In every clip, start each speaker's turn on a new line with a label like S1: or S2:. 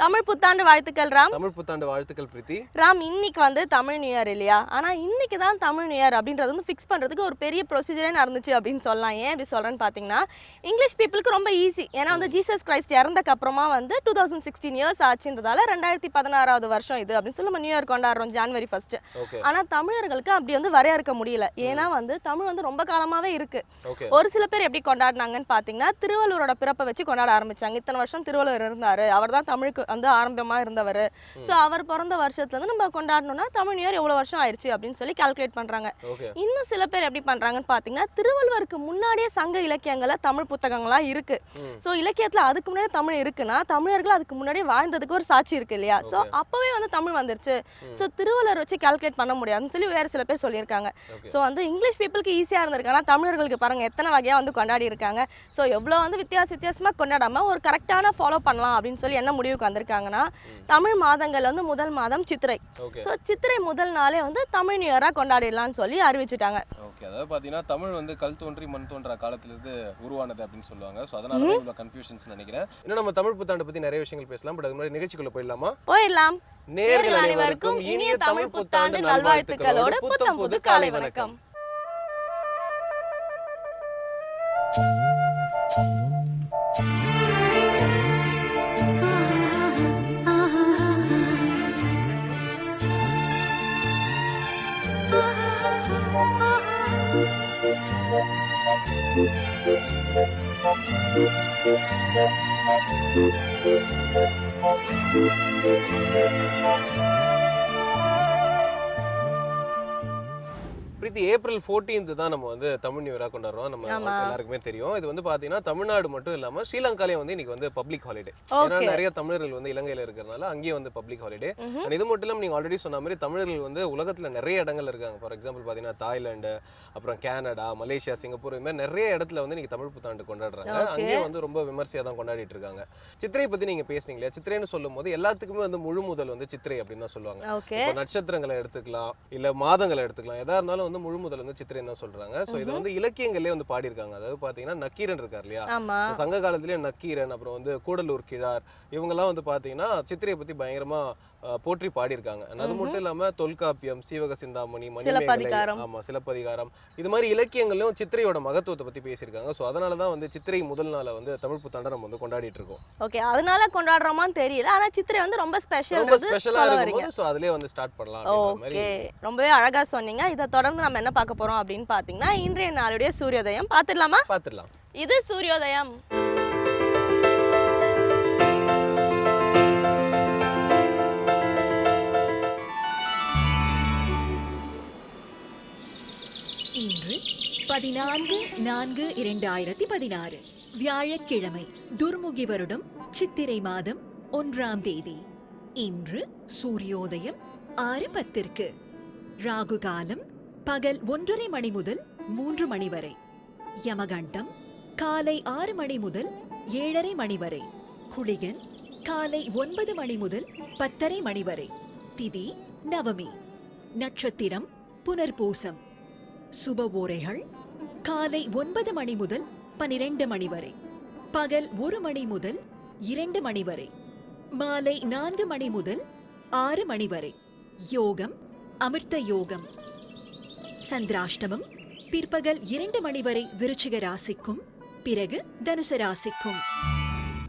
S1: தமிழ் புத்தாண்டு வாழ்த்துக்கள் ராம்.
S2: தமிழ் புத்தாண்டு வாழ்த்துக்கள் பிரீத்தி.
S1: ராம், இன்னைக்கு வந்து தமிழ் நியூ இயர் இல்லையா? ஆனால் இன்னைக்கு தான் தமிழ் நியூ இயர் அப்படின்றது வந்து ஃபிக்ஸ் பண்ணுறதுக்கு ஒரு பெரிய ப்ரொசீஜரே நடந்துச்சு அப்படின்னு சொல்லலாம். ஏன் அப்படி சொல்கிறேன்னு பார்த்தீங்கன்னா, இங்கிலீஷ் பீப்புளுக்கு ரொம்ப ஈஸி. ஏன்னா வந்து ஜீசஸ் கிரைஸ்ட் இறந்தக்கு அப்புறமா வந்து 2016 இயர்ஸ் ஆச்சுன்றதால 2016வது வருஷம் இது அப்படின்னு சொல்லி நம்ம நியூ இயர் கொண்டாடுறோம் January 1. ஆனால் தமிழர்களுக்கு அப்படி வந்து வரையறுக்க முடியல. ஏன்னா வந்து தமிழ் வந்து ரொம்ப காலமாகவே இருக்கு. ஒரு சில பேர் எப்படி கொண்டாடினாங்கன்னு பார்த்தீங்கன்னா, திருவள்ளுவரோட பிறப்பை வச்சு கொண்டாட ஆரம்பிச்சாங்க. இத்தனை வருஷம் திருவள்ளுவர் இருந்தார், அவர் தான் தமிழுக்கு வந்து ஆரம்பமாக இருந்தவர். ஸோ அவர் பிறந்த வருஷத்துலேருந்து நம்ம கொண்டாடணும்னா தமிழ் நியூ இயர் எவ்வளோ வருஷம் ஆயிடுச்சு அப்படின்னு சொல்லி கால்குலேட் பண்ணுறாங்க. இன்னும் சில பேர் எப்படி பண்ணுறாங்கன்னு பார்த்தீங்கன்னா, திருவள்ளுவருக்கு முன்னாடியே சங்க இலக்கியங்களில் தமிழ் புத்தகங்கள்லாம் இருக்கு. ஸோ இலக்கியத்தில் அதுக்கு முன்னாடி தமிழ் இருக்குன்னா தமிழர்கள் அதுக்கு முன்னாடி வாழ்ந்ததுக்கு ஒரு சாட்சி இருக்கு இல்லையா? ஸோ அப்போவே வந்து தமிழ் வந்துருச்சு. ஸோ திருவள்ளுவர் வச்சு கால்குலேட் பண்ண முடியாதுன்னு சொல்லி வேறு சில பேர் சொல்லியிருக்காங்க. ஸோ வந்து இங்கிலீஷ் பீப்புளுக்கு ஈஸியாக இருந்திருக்கு. ஆனால் தமிழர்களுக்கு பாருங்கள் எத்தனை வகையாக வந்து கொண்டாடி இருக்காங்க. ஸோ எவ்வளோ வந்து வித்தியாசமாக கொண்டாடாமல் ஒரு கரெக்டான ஃபாலோ பண்ணலாம் அப்படின்னு சொல்லி என்ன முடிவுக்கு வந்திருக்காங்கன்னா, தமிழ் மாதங்கள் வந்து முதல் மாதம் சித்திரை. ஸோ சித்திரை முதல் நாளே வந்து தமிழ் நியூ இயராக கொண்டாடிடலாம்னு சொல்லி அறிவிச்சிட்டாங்க.
S2: அதாவது பார்த்தீங்கன்னா தமிழ் வந்து கல் தோன்றி மண் தோன்ற காலத்திலிருந்து உருவானது அப்படின்னு சொல்லுவாங்க. ஸோ அதனால இவ்வளோ கன்ஃபியூஷன்ஸ் நினைக்கிறேன். இன்னும் நம்ம தமிழ் புத்தாண்டு பற்றி நிறைய விஷயங்கள் பேசலாம். பட் அது மாதிரி நிகழ்ச்சிக்குள்ள போயிடலாம்.
S1: நேயர்கள் அனைவருக்கும் இனிய தமிழ் புத்தாண்டு நல்வாழ்த்துக்களோடு புத்தம் புது காலை வணக்கம்.
S2: பிரீத்தி, ஏப்ரல் 14 தான் நம்ம வந்து தமிழ் நியூ இயரா கொண்டாடுறோம். நம்ம எல்லாருக்குமே தெரியும். இது வந்து பாத்தீங்கன்னா தமிழ்நாடு மட்டும் இல்லாம ஸ்ரீலங்காலயும் வந்து இன்னைக்கு வந்து பப்ளிக் ஹாலிடே. ஏன்னா நிறைய தமிழர்கள் வந்து இலங்கையில இருக்கிறதுனால அங்கேயும் வந்து பப்ளிக் ஹாலிடே. இது மட்டும் இல்லாம நீங்க ஆல்ரெடி சொன்ன மாதிரி தமிழர்கள் வந்து உலகத்துல நிறைய இடங்கள் இருக்காங்க. ஃபார் எக்ஸாம்பிள் பாத்தீங்கன்னா தாய்லாந்து, அப்புறம் கனடா, மலேசியா, சிங்கப்பூர், இந்த மாதிரி நிறைய இடத்துல வந்து நீங்க தமிழ் புத்தாண்டு கொண்டாடுறாங்க. அங்கேயும் வந்து ரொம்ப விமர்சையா தான் கொண்டாடிட்டு இருக்காங்க. சித்திரை பத்தி நீங்க பேசுனீங்களா? சித்திரைன்னு சொல்லும் போது எல்லாத்துக்குமே வந்து முழு முதல் வந்து சித்திரை அப்படின்னு தான் சொல்லுவாங்க. நட்சத்திரங்களை எடுத்துக்கலாம், இல்ல மாதங்களை எடுத்துக்கலாம், எதா இருந்தாலும் வந்து முழு முதல் வந்து சித்திரைன்னு தான் சொல்றாங்க. சோ இது வந்து இலக்கியங்களே வந்து பாடியிருக்காங்க. அதாவது பாத்தீங்கன்னா நக்கீரன் இருக்கார் இல்லையா? சங்க காலத்திலேயே நக்கீரன், அப்புறம் வந்து கூடலூர் கிழார், இவங்க எல்லாம் வந்து பாத்தீங்கன்னா சித்திரையை பத்தி பயங்கரமா போற்றி பாடியிருக்காங்க. அது மட்டும் இல்லாம தொல்காப்பியம், சீவக சிந்தாமணி, சிலப்பதிகாரம், இது மாதிரி இலக்கியங்களையும் சித்திரையோட மகத்துவத்தை பத்தி பேசியிருக்காங்க. சோ அதனாலதான் வந்து சித்திரை முதல் நாள வந்து தமிழ் புத்தாண்டை நம்ம வந்து கொண்டாடிட்டு இருக்கோம்.
S1: ஓகே, அதனால கொண்டாடுறோமான்னு தெரியல. ஆனா சித்திரை வந்து ரொம்ப ஸ்பெஷலா
S2: இருக்கும்போது சோ அதுலயே வந்து ஸ்டார்ட் பண்ணலாம்.
S1: ஓகே, ரொம்பவே அழகா சொன்னீங்க. இதை தொடர்ந்து நம்ம என்ன பார்க்க போறோம் அப்படின்னு பாத்தீங்கன்னா, இன்றைய நாளுடைய சூரியோதயம் பார்த்துடலாமா?
S2: பார்த்துடலாம்.
S1: இது சூரியோதயம்.
S3: இன்று 14/4/2016 வியாழக்கிழமை, துர்முகி வருடம் சித்திரை மாதம் 1ஆம் தேதி. இன்று சூரியோதயம் 6:10. ராகு காலம் பகல் 1:30 மணி முதல் 3 மணி வரை. யமகண்டம் காலை 6 மணி முதல் 7:30 மணி வரை. குளிகன் காலை 9 மணி முதல் 10:30 மணி வரை. திதி நவமி. நட்சத்திரம் புனர்பூசம். சுப ஓரைகள் காலை 9 மணி முதல் 12 மணி வரை. பகல் 1 மணி முதல் 2 மணி வரை. மாலை 4 மணி முதல் 6 மணி வரை. யோகம் அமிர்த யோகம். சந்திராஷ்டமம் பிற்பகல் 2 மணி வரை விருச்சிக ராசிக்கும், பிறகு தனுசு ராசிக்கும்.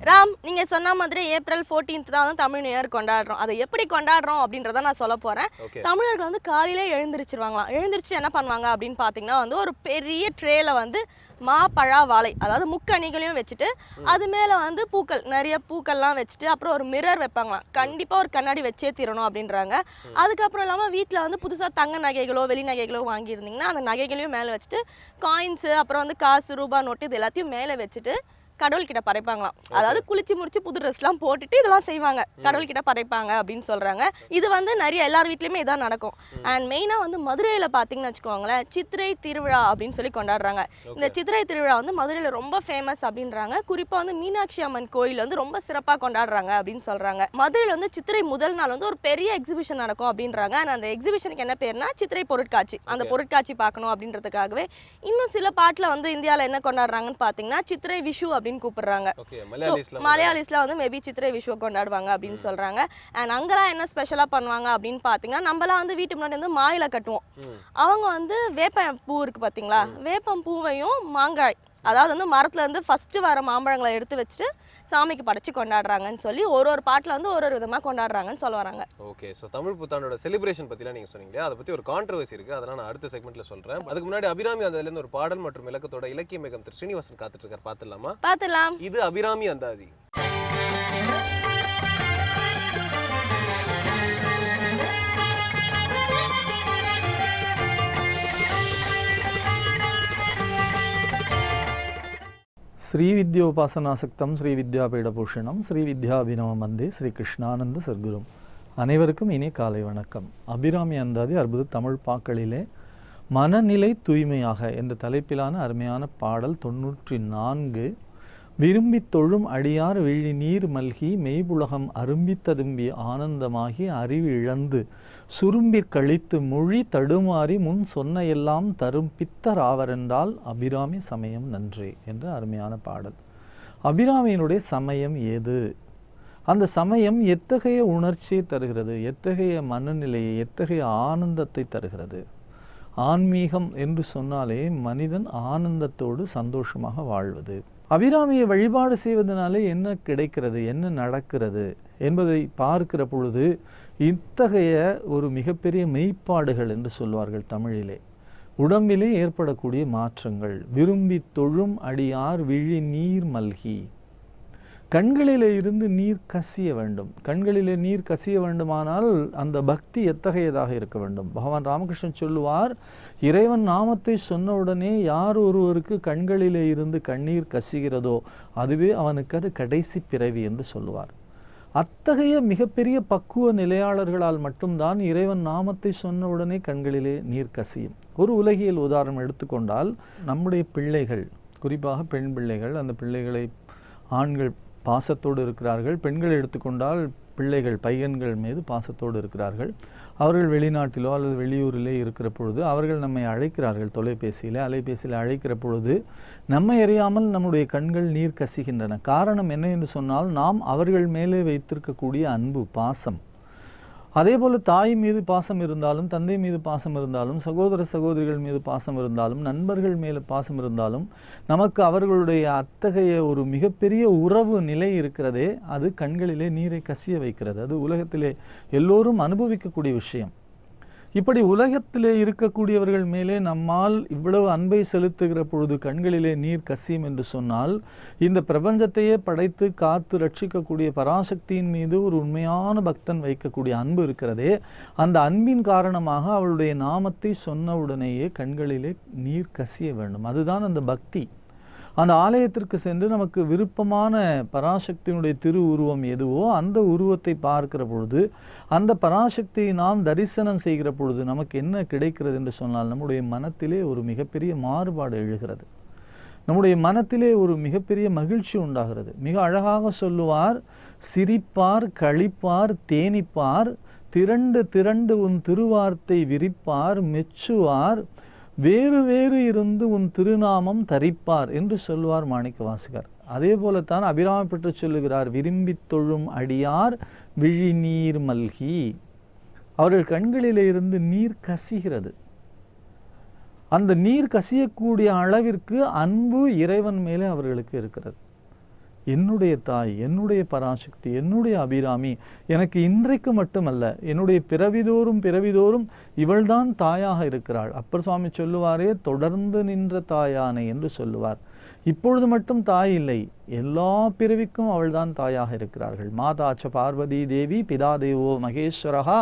S1: ராம், நீங்க சொன்ன மாதிரி ஏப்ரல் 14 தான் வந்து தமிழ் நியூ இயர் கொண்டாடுறோம். அதை எப்படி கொண்டாடுறோம் அப்படின்றத நான் சொல்ல போறேன். தமிழர்கள் வந்து காலையிலே எழுந்திரிச்சிருவாங்களாம். எழுந்திரிச்சு என்ன பண்ணுவாங்க அப்படின்னு பாத்தீங்கன்னா, வந்து ஒரு பெரிய ட்ரேல வந்து மாப்பழா வாழை, அதாவது முக்கணிகளையும் வச்சுட்டு அது மேல வந்து பூக்கள், நிறைய பூக்கள்லாம் வச்சுட்டு அப்புறம் ஒரு மிரர் வைப்பாங்களாம். கண்டிப்பா ஒரு கண்ணாடி வச்சே தீரணும் அப்படின்றாங்க. அதுக்கப்புறம் இல்லாமல் வீட்டில் வந்து புதுசாக தங்க நகைகளோ வெளி நகைகளோ வாங்கியிருந்தீங்கன்னா அந்த நகைகளையும் மேலே வச்சுட்டு காயின்ஸு, அப்புறம் வந்து காசு, ரூபா நோட்டு, இது எல்லாத்தையும் மேலே வச்சுட்டு கடவுள்கிட்ட படைப்பாங்களாம். அதாவது குளிச்சு முடிச்சு புது ட்ரெஸ்லாம் போட்டுட்டு இதெல்லாம் செய்வாங்க, கடவுள்கிட்ட படைப்பாங்க அப்படின்னு சொல்றாங்க. இது வந்து நிறைய எல்லார் வீட்லயுமே இதான் நடக்கும். அண்ட் மெயினா வந்து மதுரையில பாத்தீங்கன்னு வச்சுக்கோங்களேன், சித்திரை திருவிழா அப்படின்னு சொல்லி கொண்டாடுறாங்க. இந்த சித்திரை திருவிழா வந்து மதுரையில ரொம்ப ஃபேமஸ் அப்படின்றாங்க. குறிப்பா வந்து மீனாட்சி அம்மன் கோயில் வந்து ரொம்ப சிறப்பா கொண்டாடுறாங்க அப்படின்னு சொல்றாங்க. மதுரையில வந்து சித்திரை முதல் நாள் வந்து ஒரு பெரிய எக்ஸிபிஷன் நடக்கும் அப்படின்றாங்க. அண்ட் அந்த எக்ஸிபிஷனுக்கு என்ன பேர்னா சித்திரை பொருட்காட்சி. அந்த பொருட்காட்சி பார்க்கணும் அப்படின்றதுக்காகவே இன்னும் சில பாட்டுல வந்து இந்தியாவில் என்ன கொண்டாடுறாங்கன்னு பாத்தீங்கன்னா சித்திரை விஷு அப்படின்னு கூப்பிடுறாங்க.
S2: ஓகே, மலையாளிஸ்ல
S1: மலையாளிஸ்ல வந்து மேபி சித்திரை விஷுவை கொண்டாடுவாங்க அப்படின்னு சொல்றாங்க. அண்ட் அங்கெல்லாம் என்ன ஸ்பெஷலா பண்ணுவாங்க அப்படின்னு பாத்தீங்கன்னா, நம்மலாம் வந்து வீட்டு முன்னாடி வந்து மாயில கட்டுவோம். அவங்க வந்து வேப்பம் பூ இருக்கு பாத்தீங்களா, வேப்பம் பூவையும் மாங்காய், அதாவது வந்து மரத்துல இருந்து ஃபர்ஸ்ட் வர மாம்பழங்களை எடுத்து வச்சுட்டு சாமிக்கு படைச்சு கொண்டாடுறாங்கன்னு சொல்லி ஒரு பாட்டில் வந்து ஒரு விதமாக கொண்டாடுறாங்கன்னு சொல்ல வராங்க.
S2: ஓகே, ஸோ தமிழ் புத்தாண்டோட செலிப்ரேஷன் பற்றிலாம் நீங்கள் சொன்னீங்க, அதை பற்றி ஒரு கான்ட்ரவர்சி இருக்குது, அதெல்லாம் நான் அடுத்த செக்மெண்ட்டில் சொல்கிறேன். அதுக்கு முன்னாடி அபிராமி அந்தாதிலேருந்து ஒரு பாடல் மற்றும் விளக்கத்தோட இலக்கிய மேகம் திரு ஸ்ரீனிவாசன் காத்துட்டு இருக்கார், பார்த்துடலாமா?
S1: பார்த்துடலாம்.
S2: இது அபிராமி அந்தாதி.
S4: ஸ்ரீவித்யோபாசனாசக்தம் ஸ்ரீவித்யாபீடபூஷணம் ஸ்ரீவித்யாபினவம் வந்தே ஸ்ரீ கிருஷ்ணானந்த சர்க்குரும். அனைவருக்கும் இனி காலை வணக்கம். அபிராமி அந்தாதி அற்புத தமிழ் பாக்களிலே மனநிலை தூய்மையாக என்ற தலைப்பிலான அருமையான பாடல் 94. விரும்பி தொழும் அடியார் விழி நீர் மல்கி மெய்புலகம் அரும்பி ததும்பி ஆனந்தமாகி அறிவு இழந்து சுரும்பிற் கழித்து மொழி தடுமாறி முன் சொன்ன எல்லாம் தரும் பித்தர் ஆவரென்றால் அபிராமி சமயம் நன்றே என்ற அருமையான பாடல். அபிராமியினுடைய சமயம் ஏது? அந்த சமயம் எத்தகைய உணர்ச்சியை தருகிறது, எத்தகைய மனநிலையை, எத்தகைய ஆனந்தத்தை தருகிறது? ஆன்மீகம் என்று சொன்னாலே மனிதன் ஆனந்தத்தோடு சந்தோஷமாக வாழ்வது. அபிராமியை வழிபாடு செய்வதனாலே என்ன கிடைக்கிறது, என்ன நடக்கிறது என்பதை பார்க்கிற பொழுது இத்தகைய ஒரு மிகப்பெரிய மெய்ப்பாடுகள் என்று சொல்வார்கள் தமிழிலே. உடம்பிலே ஏற்படக்கூடிய மாற்றங்கள். விரும்பி தொழும் அடியார் விழி நீர் மல்கி, கண்களிலே இருந்து நீர் கசிய வேண்டும். கண்களிலே நீர் கசிய வேண்டுமானால் அந்த பக்தி எத்தகையதாக இருக்க வேண்டும்? பகவான் ராமகிருஷ்ணன் சொல்லுவார், இறைவன் நாமத்தை சொன்ன உடனே யார் ஒருவருக்கு கண்களிலே இருந்து கண்ணீர் கசிகிறதோ அதுவே அவனுக்கு அது கடைசி பிறவி என்று சொல்லுவார். அத்தகைய மிகப்பெரிய பக்குவ நிலையாளர்களால் மட்டும்தான் இறைவன் நாமத்தை சொன்ன உடனே கண்களிலே நீர் கசியும். ஒரு உலகியல் உதாரணம் எடுத்துக்கொண்டால், நம்முடைய பிள்ளைகள், குறிப்பாக பெண் பிள்ளைகள், அந்த பிள்ளைகளை ஆண்கள் பாசத்தோடு இருக்கிறார்கள். பெண்கள் எடுத்துக்கொண்டால் பிள்ளைகள் பையன்கள் மீது பாசத்தோடு இருக்கிறார்கள். அவர்கள் வெளிநாட்டிலோ அல்லது வெளியூரிலே இருக்கிற பொழுது அவர்கள் நம்மை அழைக்கிறார்கள், அலைபேசியில் அழைக்கிற பொழுது நம்மை அறியாமல் நம்முடைய கண்கள் நீர் கசிகின்றன. காரணம் என்ன என்று சொன்னால், நாம் அவர்கள் மேலே வைத்திருக்கக்கூடிய அன்பு, பாசம். அதே போல் தாய் மீது பாசம் இருந்தாலும், தந்தை மீது பாசம் இருந்தாலும், சகோதர சகோதரிகள் மீது பாசம் இருந்தாலும், நண்பர்கள் மேலே பாசம் இருந்தாலும், நமக்கு அவர்களுடைய அத்தகைய ஒரு மிகப்பெரிய உறவு நிலை இருக்கிறதே, அது கண்களிலே நீரை கசிய வைக்கிறது. அது உலகத்திலே எல்லோரும் அனுபவிக்கக்கூடிய விஷயம். இப்படி உலகத்திலே இருக்கக்கூடியவர்கள் மேலே நம்மால் இவ்வளவு அன்பை செலுத்துகிற பொழுது கண்களிலே நீர் கசியும் என்று சொன்னால், இந்த பிரபஞ்சத்தையே படைத்து காத்து ரட்சிக்கக்கூடிய பராசக்தியின் மீது ஒரு உண்மையான பக்தன் வைக்கக்கூடிய அன்பு இருக்கிறதே, அந்த அன்பின் காரணமாக அவளுடைய நாமத்தை சொன்ன உடனேயே கண்களிலே நீர் கசிய வேண்டும். அதுதான் அந்த பக்தி. அந்த ஆலயத்திற்கு சென்று நமக்கு விருப்பமான பராசக்தியினுடைய திரு உருவம் எதுவோ அந்த உருவத்தை பார்க்கிற பொழுது, அந்த பராசக்தியை நாம் தரிசனம் செய்கிற பொழுது நமக்கு என்ன கிடைக்கிறது என்று சொன்னால், நம்முடைய மனத்திலே ஒரு மிகப்பெரிய மாறுபாடு எழுகிறது. நம்முடைய மனத்திலே ஒரு மிகப்பெரிய மகிழ்ச்சி உண்டாகிறது. மிக அழகாக சொல்லுவார், சிரிப்பார் களிப்பார் தேனிப்பார் திரண்டு திரண்டு உன் திருவார்த்தை விரிப்பார் மெச்சுவார் வேறு வேறு இருந்து உன் திருநாமம் தரிப்பார் என்று சொல்லுவார் மாணிக்க வாசகர். அதே போலத்தான் அபிராமி பற்றி சொல்லுகிறார், விரும்பி தொழும் அடியார் விழி நீர் மல்கி. அவர்கள் கண்களிலே இருந்து நீர் கசிகிறது. அந்த நீர் கசியக்கூடிய அளவிற்கு அன்பு இறைவன் மேலே அவர்களுக்கு இருக்கிறது. என்னுடைய தாய், என்னுடைய பராசக்தி, என்னுடைய அபிராமி எனக்கு இன்றைக்கு மட்டுமல்ல, என்னுடைய பிறவிதோறும் இவள்தான் தாயாக இருக்கிறாள். அப்பர் சுவாமி சொல்லுவாரே, தொடர்ந்து நின்ற தாயானை என்று சொல்லுவார். இப்பொழுது மட்டும் தாய் இல்லை, எல்லா பிறவிக்கும் அவள்தான் தாயாக இருக்கிறார்கள். மாதாச்ச பார்வதி தேவி பிதா தேவோ மகேஸ்வரஹா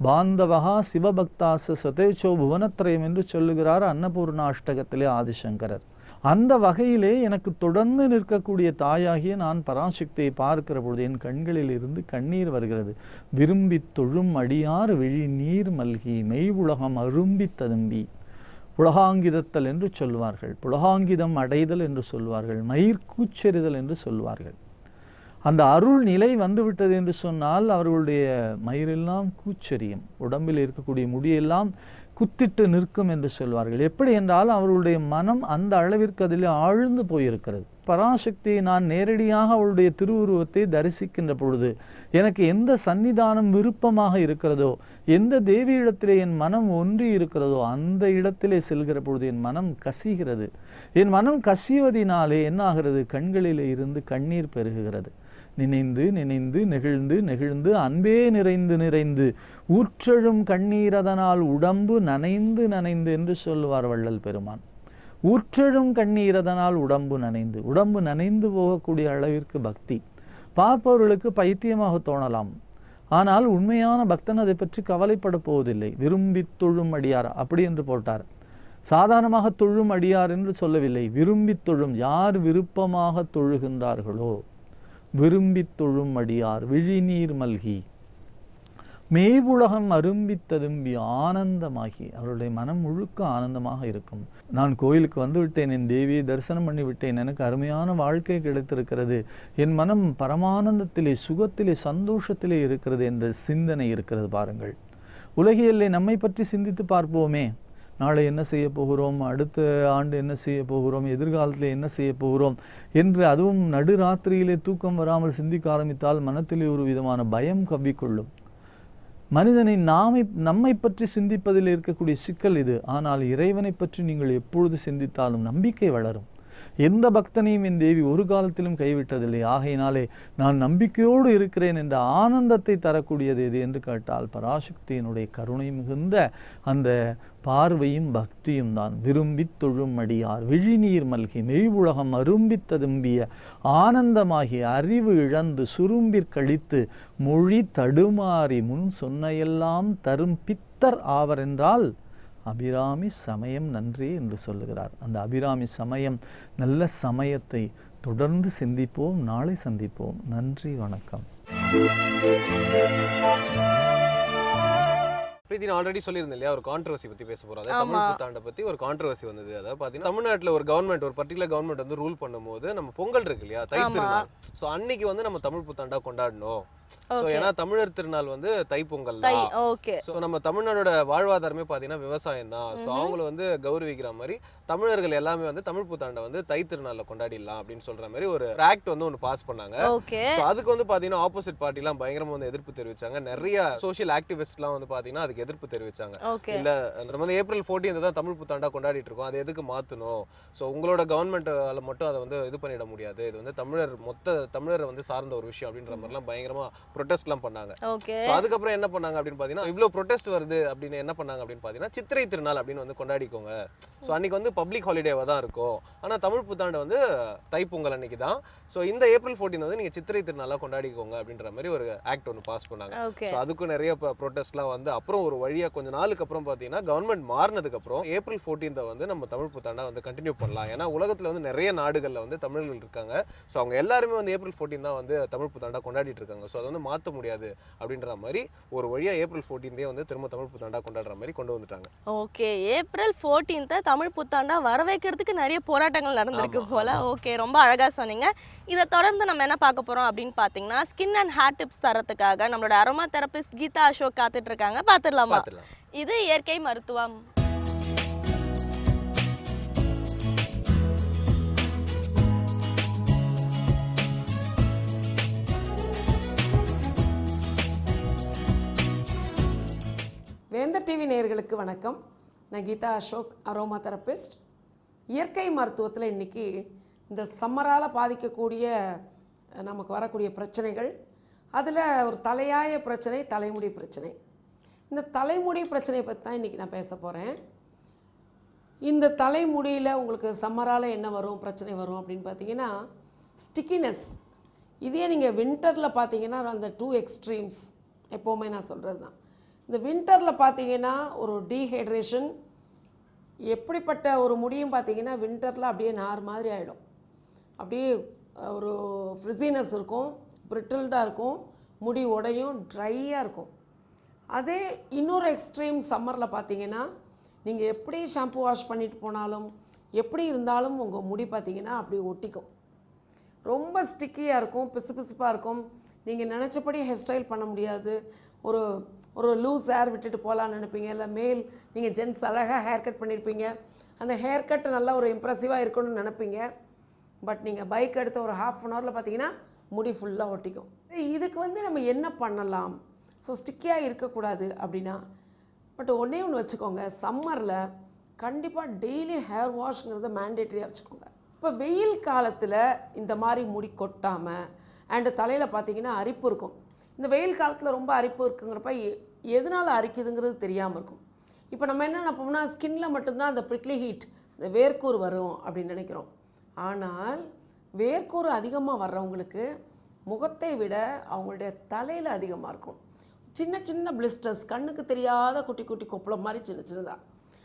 S4: பாந்தவஹா சிவபக்தாச சதேச்சோ புவனத்ரயம் என்று சொல்லுகிறார் அன்னபூர்ணா அஷ்டகத்திலே ஆதிசங்கரர். அந்த வகையிலே எனக்கு தொடர்ந்து நிற்கக்கூடிய தாயாகிய நான் பராசக்தியை பார்க்கிற பொழுது என் கண்களில் இருந்து கண்ணீர் வருகிறது. விரும்பி தொழும் அடியார் விழி நீர் மல்கி மெய் உலகம் அரும்பி ததும்பி. புலகாங்கிதத்தல் என்று சொல்வார்கள், புலகாங்கிதம் அடைதல் என்று சொல்வார்கள், மயிர் கூச்செறிதல் என்று சொல்வார்கள். அந்த அருள் நிலை வந்துவிட்டது என்று சொன்னால் அவர்களுடைய மயிரெல்லாம் கூச்செறியும், உடம்பில் இருக்கக்கூடிய முடியெல்லாம் குத்திட்டு நிற்கும் என்று சொல்வார்கள். எப்படி என்றால் அவர்களுடைய மனம் அந்த அளவிற்கு அதில் ஆழ்ந்து போயிருக்கிறது. பராசக்தியை நான் நேரடியாக அவளுடைய திருவுருவத்தை தரிசிக்கின்ற பொழுது எனக்கு எந்த சன்னிதானம் விருப்பமாக இருக்கிறதோ, எந்த தேவியிடத்திலே என் மனம் ஒன்றி இருக்கிறதோ அந்த இடத்திலே செல்கிற பொழுது என் மனம் கசிகிறது. என் மனம் கசிவதினாலே என்ன ஆகிறது? கண்களிலே இருந்து கண்ணீர் பெருகுகிறது. நினைந்து நினைந்து நெகிழ்ந்து நெகிழ்ந்து அன்பே நிறைந்து நிறைந்து ஊற்றெழும் கண்ணீர் அதனால் உடம்பு நனைந்து நனைந்து என்று சொல்லுவார் வள்ளல் பெருமான். ஊற்றெழும் கண்ணீர் அதனால் உடம்பு நனைந்து போகக்கூடிய அளவிற்கு பக்தி பார்ப்பவர்களுக்கு பைத்தியமாக தோணலாம். ஆனால் உண்மையான பக்தன் அதை பற்றி கவலைப்பட போவதில்லை. விரும்பி தொழும் அடியார் அப்படி என்று போட்டார். சாதாரணமாக தொழும் அடியார் என்று சொல்லவில்லை. விரும்பி தொழும், யார் விருப்பமாக தொழுகின்றார்களோ விரும்பி தொழும் அடியார் விழிநீர் மல்கி மெய்வுலகம் அரும்பி ததும்பி ஆனந்தமாகி அவருடைய மனம் முழுக்க ஆனந்தமாக இருக்கும். நான் கோயிலுக்கு வந்து விட்டேன், என் தேவியை தரிசனம் பண்ணி விட்டேன், எனக்கு அருமையான வாழ்க்கை கிடைத்திருக்கிறது, என் மனம் பரமானந்தத்திலே சுகத்திலே சந்தோஷத்திலே இருக்கிறது என்ற சிந்தனை இருக்கிறது. பாருங்கள், உலகியல்லே நம்மை பற்றி சிந்தித்து பார்ப்போமே. நாளை என்ன செய்ய போகிறோம், அடுத்த ஆண்டு என்ன செய்ய போகிறோம், எதிர்காலத்தில் என்ன செய்ய போகிறோம் என்று அதுவும் நடுராத்திரியிலே தூக்கம் வராமல் சிந்திக்க ஆரம்பித்தால் மனத்திலே ஒரு விதமான பயம் கவ்விக்கொள்ளும். மனிதனை நம்மை பற்றி சிந்திப்பதில் இருக்கக்கூடிய சிக்கல் இது. ஆனால் இறைவனை பற்றி நீங்கள் எப்பொழுது சிந்தித்தாலும் நம்பிக்கை வளரும். எந்த பக்தனையும் என் தேவி ஒரு காலத்திலும் கைவிட்டதில்லை. ஆகையினாலே நான் நம்பிக்கையோடு இருக்கிறேன் என்ற ஆனந்தத்தை தரக்கூடியது எது என்று கேட்டால் பராசக்தியினுடைய கருணை மிகுந்த அந்த பார்வையும் பக்தியும் தான். விரும்பி தொழும் அடியார் விழிநீர் மல்கி மெய்வுலகம் அரும்பி ததும்பிய ஆனந்தமாகி அறிவு இழந்து சுரும்பிற் கழித்து மொழி தடுமாறி முன் சொன்னையெல்லாம் தரும் பித்தர் ஆவர் என்றால் அபிராமி சமயம் நன்றி என்று சொல்லுகிறார். அந்த அபிராமி சமயம் நல்ல சமயத்தை தொடர்ந்து சிந்திப்போம். நாளை சந்திப்போம். நன்றி, வணக்கம்.
S2: பிரீத்தி, நான் ஆல்ரெடி சொல்லியிருந்தேன் இல்லையா, ஒரு கான்ட்ரவர்சி பற்றி பேச போகிறோம். அதாவது தமிழ் புத்தாண்டை பற்றி ஒரு கான்ட்ரவர்சி வந்தது. அதாவது பார்த்தீங்கன்னா தமிழ்நாட்டில் ஒரு கவர்மெண்ட், ஒரு பர்டிகுலர் கவர்மெண்ட் வந்து ரூல் பண்ணும்போது நம்ம பொங்கல் இருக்கு இல்லையா, தை திருநாள், ஸோ அன்னைக்கு வந்து நம்ம தமிழ் புத்தாண்டா கொண்டாடணும். ஸோ ஏன்னா தமிழர் திருநாள் வந்து தைப்பொங்கல் தான். ஸோ நம்ம தமிழ்நாடோட வாழ்வாதாரமே பார்த்தீங்கன்னா விவசாயம் தான். ஸோ அவங்கள வந்து கௌரவிக்கிற மாதிரி தமிழர்கள் எல்லாமே வந்து தமிழ் புத்தாண்டை வந்து தை திருநாளில் கொண்டாடிடலாம் அப்படின்னு சொல்ற மாதிரி ஒரு ஆக்ட் வந்து ஒன்று பாஸ் பண்ணாங்க. ஸோ அதுக்கு வந்து பார்த்தீங்கன்னா ஆப்போசிட் பார்ட்டிலாம் பயங்கரமாக வந்து எதிர்ப்பு தெரிவிச்சாங்க. நிறைய சோஷியல் ஆக்டிவிஸ்ட்லாம் வந்து பார்த்தீங்கன்னா அதுக்கு எதிர்ப்பு தெரிவிச்சாங்க. இல்லை, நம்ம வந்து ஏப்ரல் 14 தான் தமிழ் புத்தாண்டா கொண்டாடிட்டு இருக்கோம், அதை எதுக்கு மாற்றணும்? ஸோ உங்களோட கவர்மெண்ட்டால் மட்டும் அதை வந்து இது பண்ணிட முடியாது, இது வந்து தமிழரை வந்து சார்ந்த ஒரு விஷயம் அப்படின்ற மாதிரிலாம் பயங்கரமாக ப்ரொடெஸ்ட்லாம் பண்ணாங்க. அதுக்கப்புறம் என்ன பண்ணாங்க அப்படின்னு பார்த்தீங்கன்னா, இவ்வளோ ப்ரொடெஸ்ட் வருது அப்படின்னு என்ன பண்ணாங்க அப்படின்னு பார்த்தீங்கன்னா, சித்திரை திருநாள் அப்படின்னு வந்து கொண்டாடிக்கோங்க. ஸோ அன்னைக்கு வந்து பப்ளிக் ஹாலிடேவாக தான் இருக்கும். ஆனால் தமிழ் புத்தாண்டு வந்து தைப்பொங்கல் அன்னைக்கு தான். ஸோ இந்த ஏப்ரல் 14 வந்து நீங்கள் சித்திரை திருநாளாக கொண்டாடிக்கோங்க அப்படின்ற மாதிரி ஒரு ஆக்ட் ஒன்று பாஸ் பண்ணாங்க. ஸோ அதுக்கும் நிறைய ப்ரொடெஸ்ட்லாம் வந்து அப்புறம் ஒரு வழியாக கொஞ்சம் நாளுக்கு அப்புறம் பார்த்தீங்கன்னா கவர்மெண்ட் மாறினதுக்கப்புறம் ஏப்ரல் 14 வந்து நம்ம தமிழ் புத்தாண்டை வந்து கண்டினியூ பண்ணலாம். ஏன்னா உலகத்தில் வந்து நிறைய நாடுகளில் வந்து தமிழர்கள் இருக்காங்க. ஸோ அவங்க எல்லாருமே வந்து ஏப்ரல் 14 தான் வந்து தமிழ் புத்தாண்டா கொண்டாடிட்டு இருக்காங்க. ஸோ அதை வந்து மாற்ற முடியாது அப்படின்ற மாதிரி ஒரு வழியாக ஏப்ரல் 14 வந்து திரும்ப தமிழ் புத்தாண்டா கொண்டாடுற மாதிரி கொண்டு வந்துட்டாங்க.
S1: ஓகே, ஏப்ரல் 14 தமிழ் புத்தாண்டா வரவேற்கிறதுக்கு நிறைய போராட்டங்கள் நடந்திருக்கு போல. ஓகே, ரொம்ப அழகாக சொன்னீங்க. இதை தொடர்ந்து நம்ம என்ன பார்க்க போகிறோம் அப்படின்னு பார்த்தீங்கன்னா, ஸ்கின் அண்ட் ஹேர் டிப்ஸ் தரத்துக்காக நம்மளோட அரோமா தெரபிஸ்ட் கீதா அசோக் காத்துட்டு இருக்காங்க. பார்த்துடலாமா? இது இயற்கை மருத்துவம்.
S5: வேந்தர் டிவி நேயர்களுக்கு வணக்கம். நான் கீதா அசோக், அரோமா தெரபிஸ்ட். இயற்கை மருத்துவத்தில் இன்றைக்கி இந்த சம்மரால் பாதிக்கக்கூடிய நமக்கு வரக்கூடிய பிரச்சனைகள், அதில் ஒரு தலையாய பிரச்சனை தலைமுடி பிரச்சனை. இந்த தலைமுடி பிரச்சனையை பற்றி தான் இன்றைக்கி நான் பேச போகிறேன். இந்த தலைமுடியில் உங்களுக்கு சம்மரால் என்ன வரும், பிரச்சனை வரும் அப்படின்னு பார்த்தீங்கன்னா, ஸ்டிக்கினஸ். இதே நீங்கள் வின்டரில் பார்த்தீங்கன்னா அந்த 2 எக்ஸ்ட்ரீம்ஸ் எப்போவுமே நான் சொல்கிறது தான். இந்த வின்டரில் பார்த்தீங்கன்னா ஒரு டீஹைட்ரேஷன், எப்படிப்பட்ட ஒரு முடியும் பார்த்தீங்கன்னா வின்டரில் அப்படியே நார் மாதிரி ஆகிடும். அப்படியே ஒரு ஃப்ரிஸினஸ் இருக்கும், பிரிட்டில்டாக இருக்கும், முடி உடையும், ட்ரையாக இருக்கும். அதே இன்னொரு எக்ஸ்ட்ரீம் சம்மரில் பார்த்தீங்கன்னா நீங்கள் எப்படி ஷாம்பு வாஷ் பண்ணிட்டு போனாலும் எப்படி இருந்தாலும் உங்கள் முடி பார்த்தீங்கன்னா அப்படி ஒட்டிக்கும், ரொம்ப ஸ்டிக்கியாக இருக்கும், பிசுபிசுப்பாக இருக்கும், நீங்கள் நினச்சபடி ஹேர் ஸ்டைல் பண்ண முடியாது. ஒரு ஒரு லூஸ் ஹேர் விட்டுட்டு போகலான்னு நினைப்பீங்க. இல்லை மேல் நீங்கள் ஜென்ஸ் அழகாக ஹேர் கட் பண்ணியிருப்பீங்க. அந்த ஹேர் கட் நல்லா ஒரு இம்ப்ரெசிவாக இருக்கணும்னு நினைப்பீங்க. பட் நீங்கள் பைக் எடுத்த ஒரு ½ அன் ஹவரில் பார்த்தீங்கன்னா முடி ஃபுல்லாக ஒட்டிக்கும். இதுக்கு வந்து நம்ம என்ன பண்ணலாம்? ஸோ ஸ்டிக்கியாக இருக்கக்கூடாது அப்படின்னா, பட் ஒன்றே ஒன்று வச்சுக்கோங்க, சம்மரில் கண்டிப்பாக டெய்லி ஹேர் வாஷ்ங்கிறத மேண்டேட்டரியாக வச்சுக்கோங்க. இப்போ வெயில் காலத்தில் இந்த மாதிரி முடி கொட்டாமல் அண்டு தலையில் பார்த்தீங்கன்னா அரிப்பு இருக்கும். இந்த வெயில் காலத்தில் ரொம்ப அரிப்பு இருக்குங்கிறப்ப எதனால் அரிக்குதுங்கிறது தெரியாமல் இருக்கும். இப்போ நம்ம என்ன நினைப்போம்னா ஸ்கின்ல மட்டும்தான் அந்த ப்ரிக்லி ஹீட், இந்த வேர்க்கூர் வரும் அப்படின்னு நினைக்கிறோம். ஆனால் வேர்க்கூர் அதிகமாக வர்றவங்களுக்கு முகத்தை விட அவங்களுடைய தலையில் அதிகமாக இருக்கும். சின்ன சின்ன பிளிஸ்டர்ஸ், கண்ணுக்கு தெரியாத குட்டி குட்டி கொப்பளம் மாதிரி சின்ன சின்னதாக.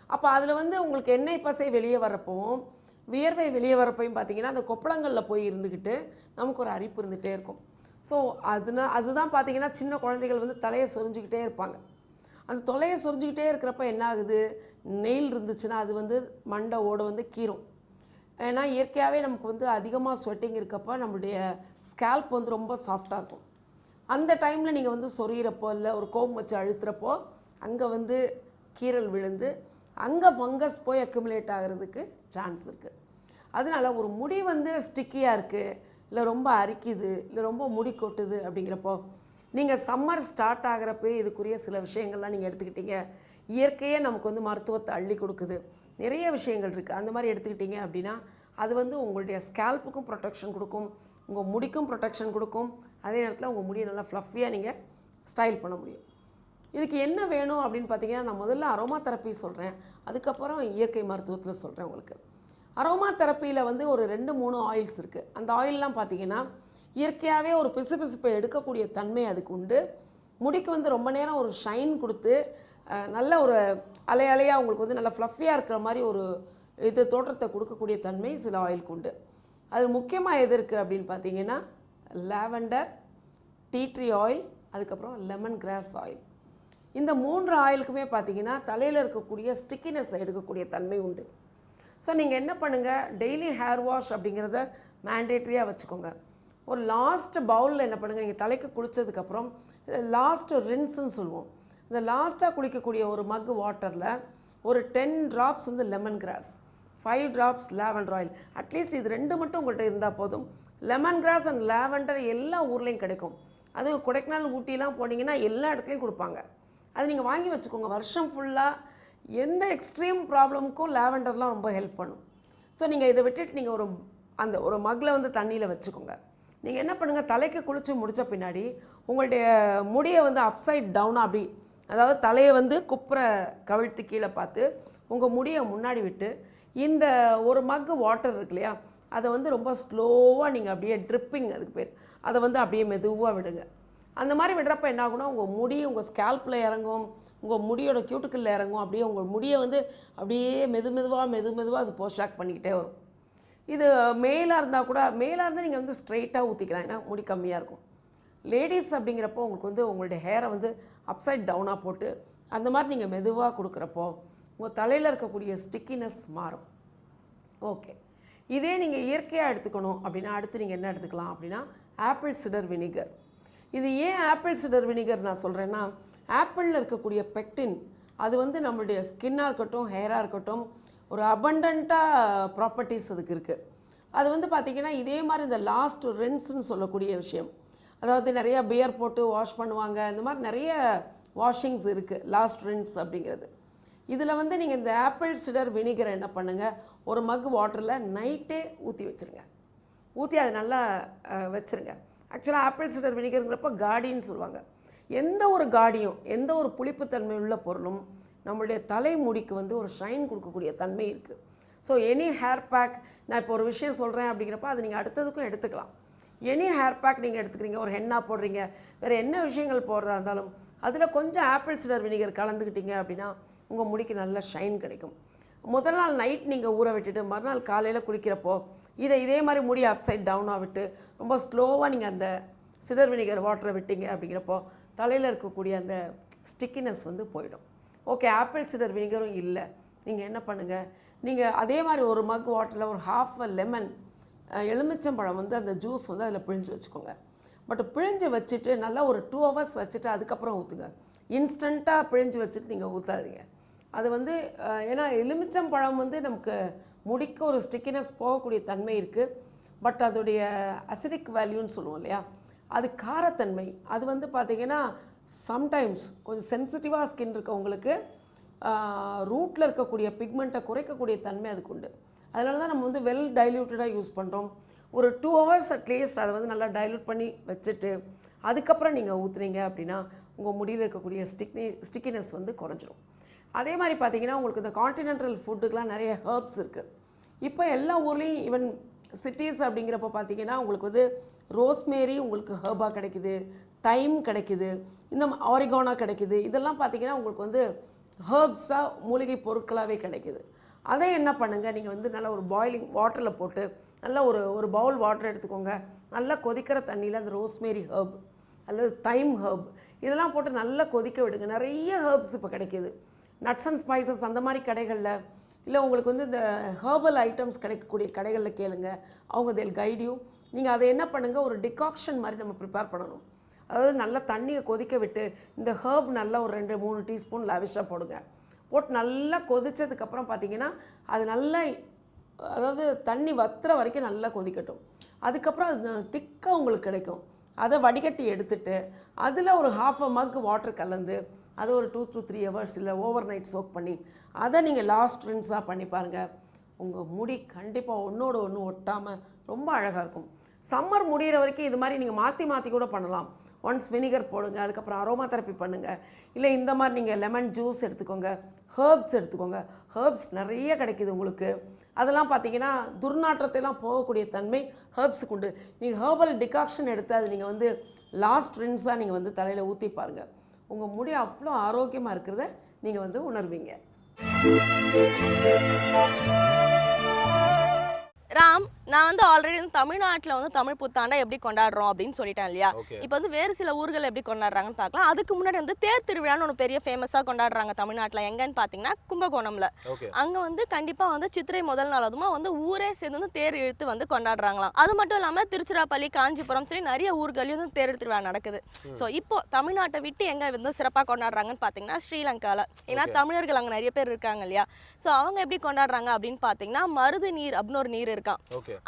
S5: அப்போ அதில் வந்து உங்களுக்கு எண்ணெய் பசை வெளியே வரப்போவும் வியர்வை வெளியே வரப்பையும் பார்த்தீங்கன்னா அந்த கொப்பளங்களில் போய் இருந்துக்கிட்டு நமக்கு ஒரு அரிப்பு இருந்துகிட்டே இருக்கும். ஸோ அதுதான் பார்த்தீங்கன்னா சின்ன குழந்தைகள் வந்து தலையை சொரிஞ்சிக்கிட்டே இருப்பாங்க. அந்த தொலையை சொரிஞ்சிக்கிட்டே இருக்கிறப்ப என்ன ஆகுது, நெயில் இருந்துச்சுன்னா அது வந்து மண்டை ஓட வந்து கீரும். ஏன்னா இயற்கையாகவே நமக்கு வந்து அதிகமாக ஸ்வெட்டிங் இருக்கப்போ நம்மளுடைய ஸ்கேல்ப் வந்து ரொம்ப சாஃப்டாக இருக்கும். அந்த டைமில் நீங்கள் வந்து சொரியிறப்போ இல்லை ஒரு கோம் வச்சு அழுத்துறப்போ அங்கே வந்து கீறல் விழுந்து அங்கே ஃபங்கஸ் போய் அக்குமுலேட் ஆகிறதுக்கு சான்ஸ் இருக்குது. அதனால் ஒரு முடி வந்து ஸ்டிக்கியாக இருக்குது, இல்லை ரொம்ப அரிக்குது, இல்லை ரொம்ப முடி கொட்டுது அப்படிங்கிறப்போ நீங்கள் சம்மர் ஸ்டார்ட் ஆகிறப்பே இதுக்குரிய சில விஷயங்கள்லாம் நீங்கள் எடுத்துக்கிட்டீங்க. இயற்கையே நமக்கு வந்து மருத்துவத்தை அள்ளி கொடுக்குது, நிறைய விஷயங்கள் இருக்குது. அந்த மாதிரி எடுத்துக்கிட்டீங்க அப்படின்னா அது வந்து உங்களுடைய ஸ்கேல்ப்புக்கும் ப்ரொடெக்ஷன் கொடுக்கும், உங்கள் முடிக்கும் ப்ரொடெக்ஷன் கொடுக்கும். அதே நேரத்தில் உங்கள் முடியை நல்லா ஃப்ளஃபியாக நீங்கள் ஸ்டைல் பண்ண முடியும். இதுக்கு என்ன வேணும் அப்படின்னு பார்த்தீங்கன்னா, நான் முதல்ல அரோமா தெரப்பி சொல்கிறேன், அதுக்கப்புறம் இயற்கை மருத்துவத்தில் சொல்கிறேன் உங்களுக்கு. அரோமா தெரப்பியில் வந்து ஒரு 2-3 ஆயில்ஸ் இருக்குது. அந்த ஆயிலெலாம் பார்த்தீங்கன்னா இயற்கையாகவே ஒரு பிசுபிசுப்பை எடுக்கக்கூடிய தன்மை அதுக்கு உண்டு. முடிக்கு வந்து ரொம்ப நேரம் ஒரு ஷைன் கொடுத்து நல்ல ஒரு அலையாக உங்களுக்கு வந்து நல்லா ஃப்ளஃபியாக இருக்கிற மாதிரி ஒரு இது தோற்றத்தை கொடுக்கக்கூடிய தன்மை சில ஆயிலுக்கு உண்டு. அது முக்கியமாக எது இருக்குது அப்படின்னு பார்த்தீங்கன்னா லாவெண்டர், டீ ட்ரீ ஆயில், அதுக்கப்புறம் லெமன் கிராஸ் ஆயில். இந்த 3 ஆயிலுக்குமே பார்த்தீங்கன்னா தலையில் இருக்கக்கூடிய ஸ்டிக்கினஸ் எடுக்கக்கூடிய தன்மை உண்டு. ஸோ நீங்கள் என்ன பண்ணுங்கள், டெய்லி ஹேர் வாஷ் அப்படிங்கிறத மேண்டேட்ரியாக வச்சுக்கோங்க. ஒரு லாஸ்ட் பவுலில் என்ன பண்ணுங்கள், நீங்கள் தலைக்கு குளித்ததுக்கப்புறம் லாஸ்ட் ரின்ஸுன்னு சொல்லுவோம், இந்த லாஸ்ட்டாக குளிக்கக்கூடிய ஒரு மக் வாட்டரில் ஒரு 10 drops வந்து lemon grass, 5 drops lavender oil. At least இது 2 மட்டும் உங்கள்கிட்ட இருந்தால் போதும். லெமன் கிராஸ் அண்ட் லாவெண்டர் எல்லா ஊர்லேயும் கிடைக்கும். அதுவும் கொடைக்கானல் ஊட்டிலாம் போனீங்கன்னா எல்லா இடத்துலையும் கொடுப்பாங்க. அது நீங்கள் வாங்கி வச்சுக்கோங்க. வருஷம் ஃபுல்லாக எந்த எக்ஸ்ட்ரீம் ப்ராப்ளமுக்கும் லாவெண்டர்லாம் ரொம்ப ஹெல்ப் பண்ணும். ஸோ நீங்கள் இதை விட்டுட்டு நீங்கள் ஒரு மக்கில் வந்து தண்ணியில் வச்சுக்கோங்க. நீங்கள் என்ன பண்ணுங்கள், தலைக்கு குளித்து முடித்த பின்னாடி உங்களுடைய முடியை வந்து அப்சைட் டவுனாக அப்படி, அதாவது தலையை வந்து குப்புற கவிழ்த்து கீழே பார்த்து உங்கள் முடியை முன்னாடி விட்டு இந்த ஒரு மக்கு வாட்டர் இருக்கு இல்லையா, அதை வந்து ரொம்ப ஸ்லோவாக நீங்கள் அப்படியே ட்ரிப்பிங் அதுக்கு பேர், அதை வந்து அப்படியே மெதுவாக விடுங்க. அந்த மாதிரி விடுறப்ப என்ன ஆகுனா உங்கள் முடி உங்கள் ஸ்கேல்பில் இறங்கும், உங்கள் முடியோட கியூட்டிக்கில் இறங்கும். அப்படியே உங்கள் முடியை வந்து அப்படியே மெதுவாக அது போஷாக் பண்ணிக்கிட்டே வரும். இது மேலாக இருந்தால் கூட, மேலாக இருந்தால் நீங்கள் வந்து ஸ்ட்ரெயிட்டாக ஊற்றிக்கலாம், ஏன்னா முடி கம்மியாக இருக்கும். லேடிஸ் அப்படிங்கிறப்போ உங்களுக்கு வந்து உங்களுடைய ஹேரை வந்து அப்சைட் டவுனாக போட்டு அந்த மாதிரி நீங்கள் மெதுவாக கொடுக்குறப்போ உங்கள் தலையில் இருக்கக்கூடிய ஸ்டிக்கினஸ் மாறும். ஓகே, இதே நீங்கள் இயற்கையாக எடுத்துக்கணும் அப்படின்னா அடுத்து நீங்கள் என்ன எடுத்துக்கலாம் அப்படின்னா ஆப்பிள் சிடர் வினிகர். இது ஏன் ஆப்பிள் சிடர் வினிகர் நான் சொல்கிறேன்னா, ஆப்பிளில் இருக்கக்கூடிய பெக்டின் அது வந்து நம்மளுடைய ஸ்கின்னாக இருக்கட்டும் ஹேராக இருக்கட்டும் ஒரு அபண்டண்ட்டாக ப்ராப்பர்ட்டிஸ் அதுக்கு இருக்குது. அது வந்து பார்த்திங்கன்னா இதே மாதிரி இந்த லாஸ்ட் ரின்ஸ்ன்னு சொல்லக்கூடிய விஷயம், அதாவது நிறையா பியர் போட்டு வாஷ் பண்ணுவாங்க, இந்த மாதிரி நிறைய வாஷிங்ஸ் இருக்குது லாஸ்ட் ரின்ஸ் அப்படிங்கிறது. இதில் வந்து நீங்கள் இந்த ஆப்பிள் சிடர் வினிகரை என்ன பண்ணுங்கள், ஒரு மக் வாட்டரில் நைட்டே ஊற்றி வச்சுருங்க. ஊற்றி அதை நல்லா வச்சுருங்க. ஆக்சுவலாக ஆப்பிள் சிடர் வினிகருங்கிறப்போ காடின்னு சொல்லுவாங்க. எந்த ஒரு காடியும் எந்த ஒரு புளிப்புத்தன்மை உள்ள பொருளும் நம்மளுடைய தலைமுடிக்கு வந்து ஒரு ஷைன் கொடுக்கக்கூடிய தன்மை இருக்குது. ஸோ எனி ஹேர் பேக், நான் இப்போ ஒரு விஷயம் சொல்கிறேன் அப்படிங்கிறப்ப அது நீங்கள் அடுத்ததுக்கும் எடுத்துக்கலாம். எனி ஹேர் பேக் நீங்கள் எடுத்துக்கிறீங்க, ஒரு ஹென்னா போடுறீங்க, வேறு என்ன விஷயங்கள் போடுறதா இருந்தாலும் அதில் கொஞ்சம் ஆப்பிள் சிடர் வினிகர் கலந்துக்கிட்டீங்க அப்படின்னா உங்கள் முடிக்கு நல்ல ஷைன் கிடைக்கும். முதல் நாள் நைட் நீங்கள் ஊற விட்டுட்டு மறுநாள் காலையில் குளிக்கிறப்போ இதே மாதிரி முடியை அப்சைட் டவுனாக விட்டு ரொம்ப ஸ்லோவாக நீங்கள் அந்த சிடர் வினிகர் வாட்டரை விட்டீங்க அப்படிங்கிறப்போ தலையில் இருக்கக்கூடிய அந்த ஸ்டிக்கினஸ் வந்து போயிடும். ஓகே, ஆப்பிள் சிடர் வினிகரும் இல்லை, நீங்கள் என்ன பண்ணுங்கள், நீங்கள் அதே மாதிரி ஒரு மக் வாட்டரில் ஒரு ½ லெமன் எலுமிச்சம்பழம் வந்து அந்த ஜூஸ் வந்து அதில் பிழிஞ்சு வச்சுக்கோங்க. பட் பிழிஞ்சு வச்சுட்டு நல்லா ஒரு 2 hours வச்சுட்டு அதுக்கப்புறம் ஊற்றுங்க. இன்ஸ்டண்ட்டாக பிழிஞ்சு வச்சுட்டு நீங்கள் ஊற்றாதீங்க. அது வந்து ஏன்னா எலுமிச்சம்பழம் வந்து நமக்கு முடிக்க ஒரு ஸ்டிக்கினஸ் போகக்கூடிய தன்மை இருக்குது. பட் அதோடைய அசிடிக் வேல்யூன்னு சொல்லுவோம் இல்லையா, அது காரத்தன்மை. அது வந்து பார்த்திங்கன்னா சம்டைம்ஸ் கொஞ்சம் சென்சிட்டிவாக ஸ்கின் இருக்கவங்களுக்கு ரூட்டில் இருக்கக்கூடிய பிக்மெண்ட்டை குறைக்கக்கூடிய தன்மை அதுக்கு உண்டு. அதனால தான் நம்ம வந்து வெல் டைல்யூட்டடாக யூஸ் பண்ணுறோம். ஒரு 2 hours அட்லீஸ்ட் அதை வந்து நல்லா டைல்யூட் பண்ணி வச்சுட்டு அதுக்கப்புறம் நீங்கள் ஊற்றுனீங்க அப்படின்னா உங்கள் முடியில் இருக்கக்கூடிய ஸ்டிக்கினஸ் வந்து குறைஞ்சிரும். அதே மாதிரி பார்த்திங்கன்னா உங்களுக்கு இந்த கான்டினென்டல் ஃபுட்டுக்கெலாம் நிறைய ஹர்ப்ஸ் இருக்குது. இப்போ எல்லா ஊர்லேயும் ஈவன் சிட்டிஸ் அப்படிங்கிறப்ப பார்த்திங்கன்னா உங்களுக்கு வந்து ரோஸ்மேரி உங்களுக்கு ஹர்பாக கிடைக்குது, தைம் கிடைக்குது, இந்த ஆரிகானா கிடைக்குது. இதெல்லாம் பார்த்திங்கன்னா உங்களுக்கு வந்து ஹர்ப்ஸாக மூலிகை பொருட்களாகவே கிடைக்குது. அதை என்ன பண்ணுங்கள், நீங்கள் வந்து நல்லா ஒரு பாயிலிங் வாட்டரில் போட்டு நல்லா ஒரு பவுல் வாட்டர் எடுத்துக்கோங்க. நல்லா கொதிக்கிற தண்ணியில் அந்த ரோஸ்மேரி ஹர்ப் அல்லது தைம் ஹர்ப் இதெல்லாம் போட்டு நல்லா கொதிக்க விடுங்க. நிறைய ஹர்ப்ஸ் இப்போ கிடைக்கிது. நட்ஸ் அண்ட் ஸ்பைசஸ் அந்த மாதிரி கடைகளில், இல்லை உங்களுக்கு வந்து இந்த ஹர்பல் ஐட்டம்ஸ் கிடைக்கக்கூடிய கடைகளில் கேளுங்க. அவங்க தேல் கைட் யூ. நீங்கள் அதை என்ன பண்ணுங்கள், ஒரு டிகாக்ஷன் மாதிரி நம்ம ப்ரிப்பேர் பண்ணணும். அதாவது நல்லா தண்ணியை கொதிக்க விட்டு இந்த ஹர்ப் நல்லா ஒரு 2-3 டீஸ்பூன் லாவிஷாக போடுங்க. போட்டு நல்லா கொதித்ததுக்கப்புறம் பார்த்தீங்கன்னா அது நல்லா, அதாவது தண்ணி வத்துற வரைக்கும் நல்லா கொதிக்கட்டும். அதுக்கப்புறம் அது திக்காக உங்களுக்கு கிடைக்கும். அதை வடிகட்டி எடுத்துட்டு அதில் ஒரு 1/2 mug வாட்டர் கலந்து அதை ஒரு 2 to 3 hours இல்லை ஓவர் நைட் சோக் பண்ணி அதை நீங்கள் லாஸ்ட் ரின்ஸாக பண்ணி பாருங்கள். உங்கள் முடி கண்டிப்பாக ஒன்றோடு ஒன்று ஒட்டாமல் ரொம்ப அழகாக இருக்கும். சம்மர் முடிகிற வரைக்கும் இது மாதிரி நீங்கள் மாற்றி கூட பண்ணலாம். ஒன்ஸ் வினிகர் போடுங்க, அதுக்கப்புறம் அரோமா தெரப்பி பண்ணுங்கள். இல்லை இந்த மாதிரி நீங்கள் லெமன் ஜூஸ் எடுத்துக்கோங்க, ஹர்ப்ஸ் எடுத்துக்கோங்க. ஹர்ப்ஸ் நிறைய கிடைக்கிது உங்களுக்கு. அதெல்லாம் பார்த்தீங்கன்னா துர்நாற்றத்தைலாம் போகக்கூடிய தன்மை ஹர்ப்ஸுக்கு உண்டு. நீங்கள் ஹர்பல் டிகாக்ஷன் எடுத்து அது நீங்கள் வந்து லாஸ்ட் ரின்ஸாக நீங்கள் வந்து தலையில் ஊற்றி பாருங்கள். உங்கள் முடி அவ்வளோ ஆரோக்கியமாக இருக்கிறத நீங்கள் வந்து உணர்வீங்க.
S1: ராம், நான் வந்து ஆல்ரெடி வந்து தமிழ்நாட்டில் வந்து தமிழ் புத்தாண்டை எப்படி கொண்டாடுறோம் அப்படின்னு சொல்லிட்டேன் இல்லையா. இப்போ வந்து வேறு சில ஊர்கள் எப்படி கொண்டாடுறாங்கன்னு பார்க்கலாம். அதுக்கு முன்னாடி வந்து தேர் திருவிழான்னு ஒன்று பெரிய ஃபேமஸாக கொண்டாடுறாங்க தமிழ்நாட்டில். எங்கன்னு பார்த்தீங்கன்னா கும்பகோணம்ல. அங்கே வந்து கண்டிப்பாக வந்து சித்திரை முதல் நாள் அதுமா வந்து ஊரே சேர்ந்து வந்து தேர் இழுத்து வந்து கொண்டாடுறாங்களாம். அது மட்டும் இல்லாமல் திருச்சிராப்பள்ளி, காஞ்சிபுரம் சரி நிறைய ஊர்களையும் வந்து தேர் திருவிழா நடக்குது. ஸோ இப்போ தமிழ்நாட்டை விட்டு எங்கே வந்து சிறப்பாக கொண்டாடுறாங்கன்னு பார்த்தீங்கன்னா ஸ்ரீலங்காவில். ஏன்னா தமிழர்கள் அங்கே நிறைய பேர் இருக்காங்க இல்லையா. ஸோ அவங்க எப்படி கொண்டாடுறாங்க அப்படின்னு பார்த்தீங்கன்னா மருது நீர் அப்படின்னு ஒரு நீர் இருக்கான்.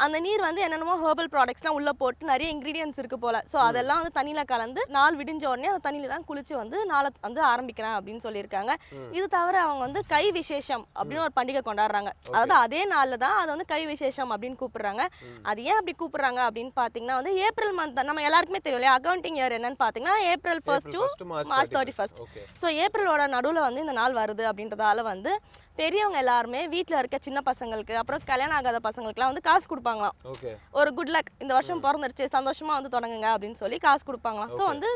S1: அந்த நீர் வந்து என்னென்னமோ ஹெர்பல் ப்ராடக்ட்ஸ்லாம் உள்ள போட்டு நிறைய இன்கிரீடியன்ஸ் இருக்கு போல. ஸோ அதெல்லாம் வந்து தண்ணியில கலந்து நாள் விடிஞ்ச உடனே அந்த தண்ணியில தான் குளிச்சு வந்து நாளை வந்து ஆரம்பிக்கிறேன் அப்படின்னு சொல்லியிருக்காங்க. இது தவிர அவங்க வந்து கை விசேஷம் அப்படின்னு ஒரு பண்டிகை கொண்டாடுறாங்க. அதாவது அதே நாளில் தான் அதை வந்து கை விசேஷம் அப்படின்னு கூப்பிடுறாங்க. அது ஏன் அப்படி கூப்பிடுறாங்க அப்படின்னு பார்த்தீங்கன்னா வந்து ஏப்ரல் மந்த் நம்ம எல்லாருக்குமே தெரியும் இல்லையா. அக்கௌண்டிங் இயர் என்னன்னு பார்த்தீங்கன்னா April 1st to March 31st. So ஏப்ரலோட நடுவில் வந்து இந்த நாள் வருது அப்படின்றதால வந்து பெரியவங்க எல்லாருமே வீட்டில் இருக்க சின்ன பசங்களுக்கு அப்புறம் கல்யாணம் ஆகாத பசங்களுக்குலாம் வந்து காசு கொடுப்பாங்களாம். ஒரு குட் லக், இந்த வருஷம் பிறந்துருச்சு சந்தோஷமா வந்து தொடங்குங்க அப்படின்னு சொல்லி காசு கொடுப்பாங்களாம். ஸோ வந்து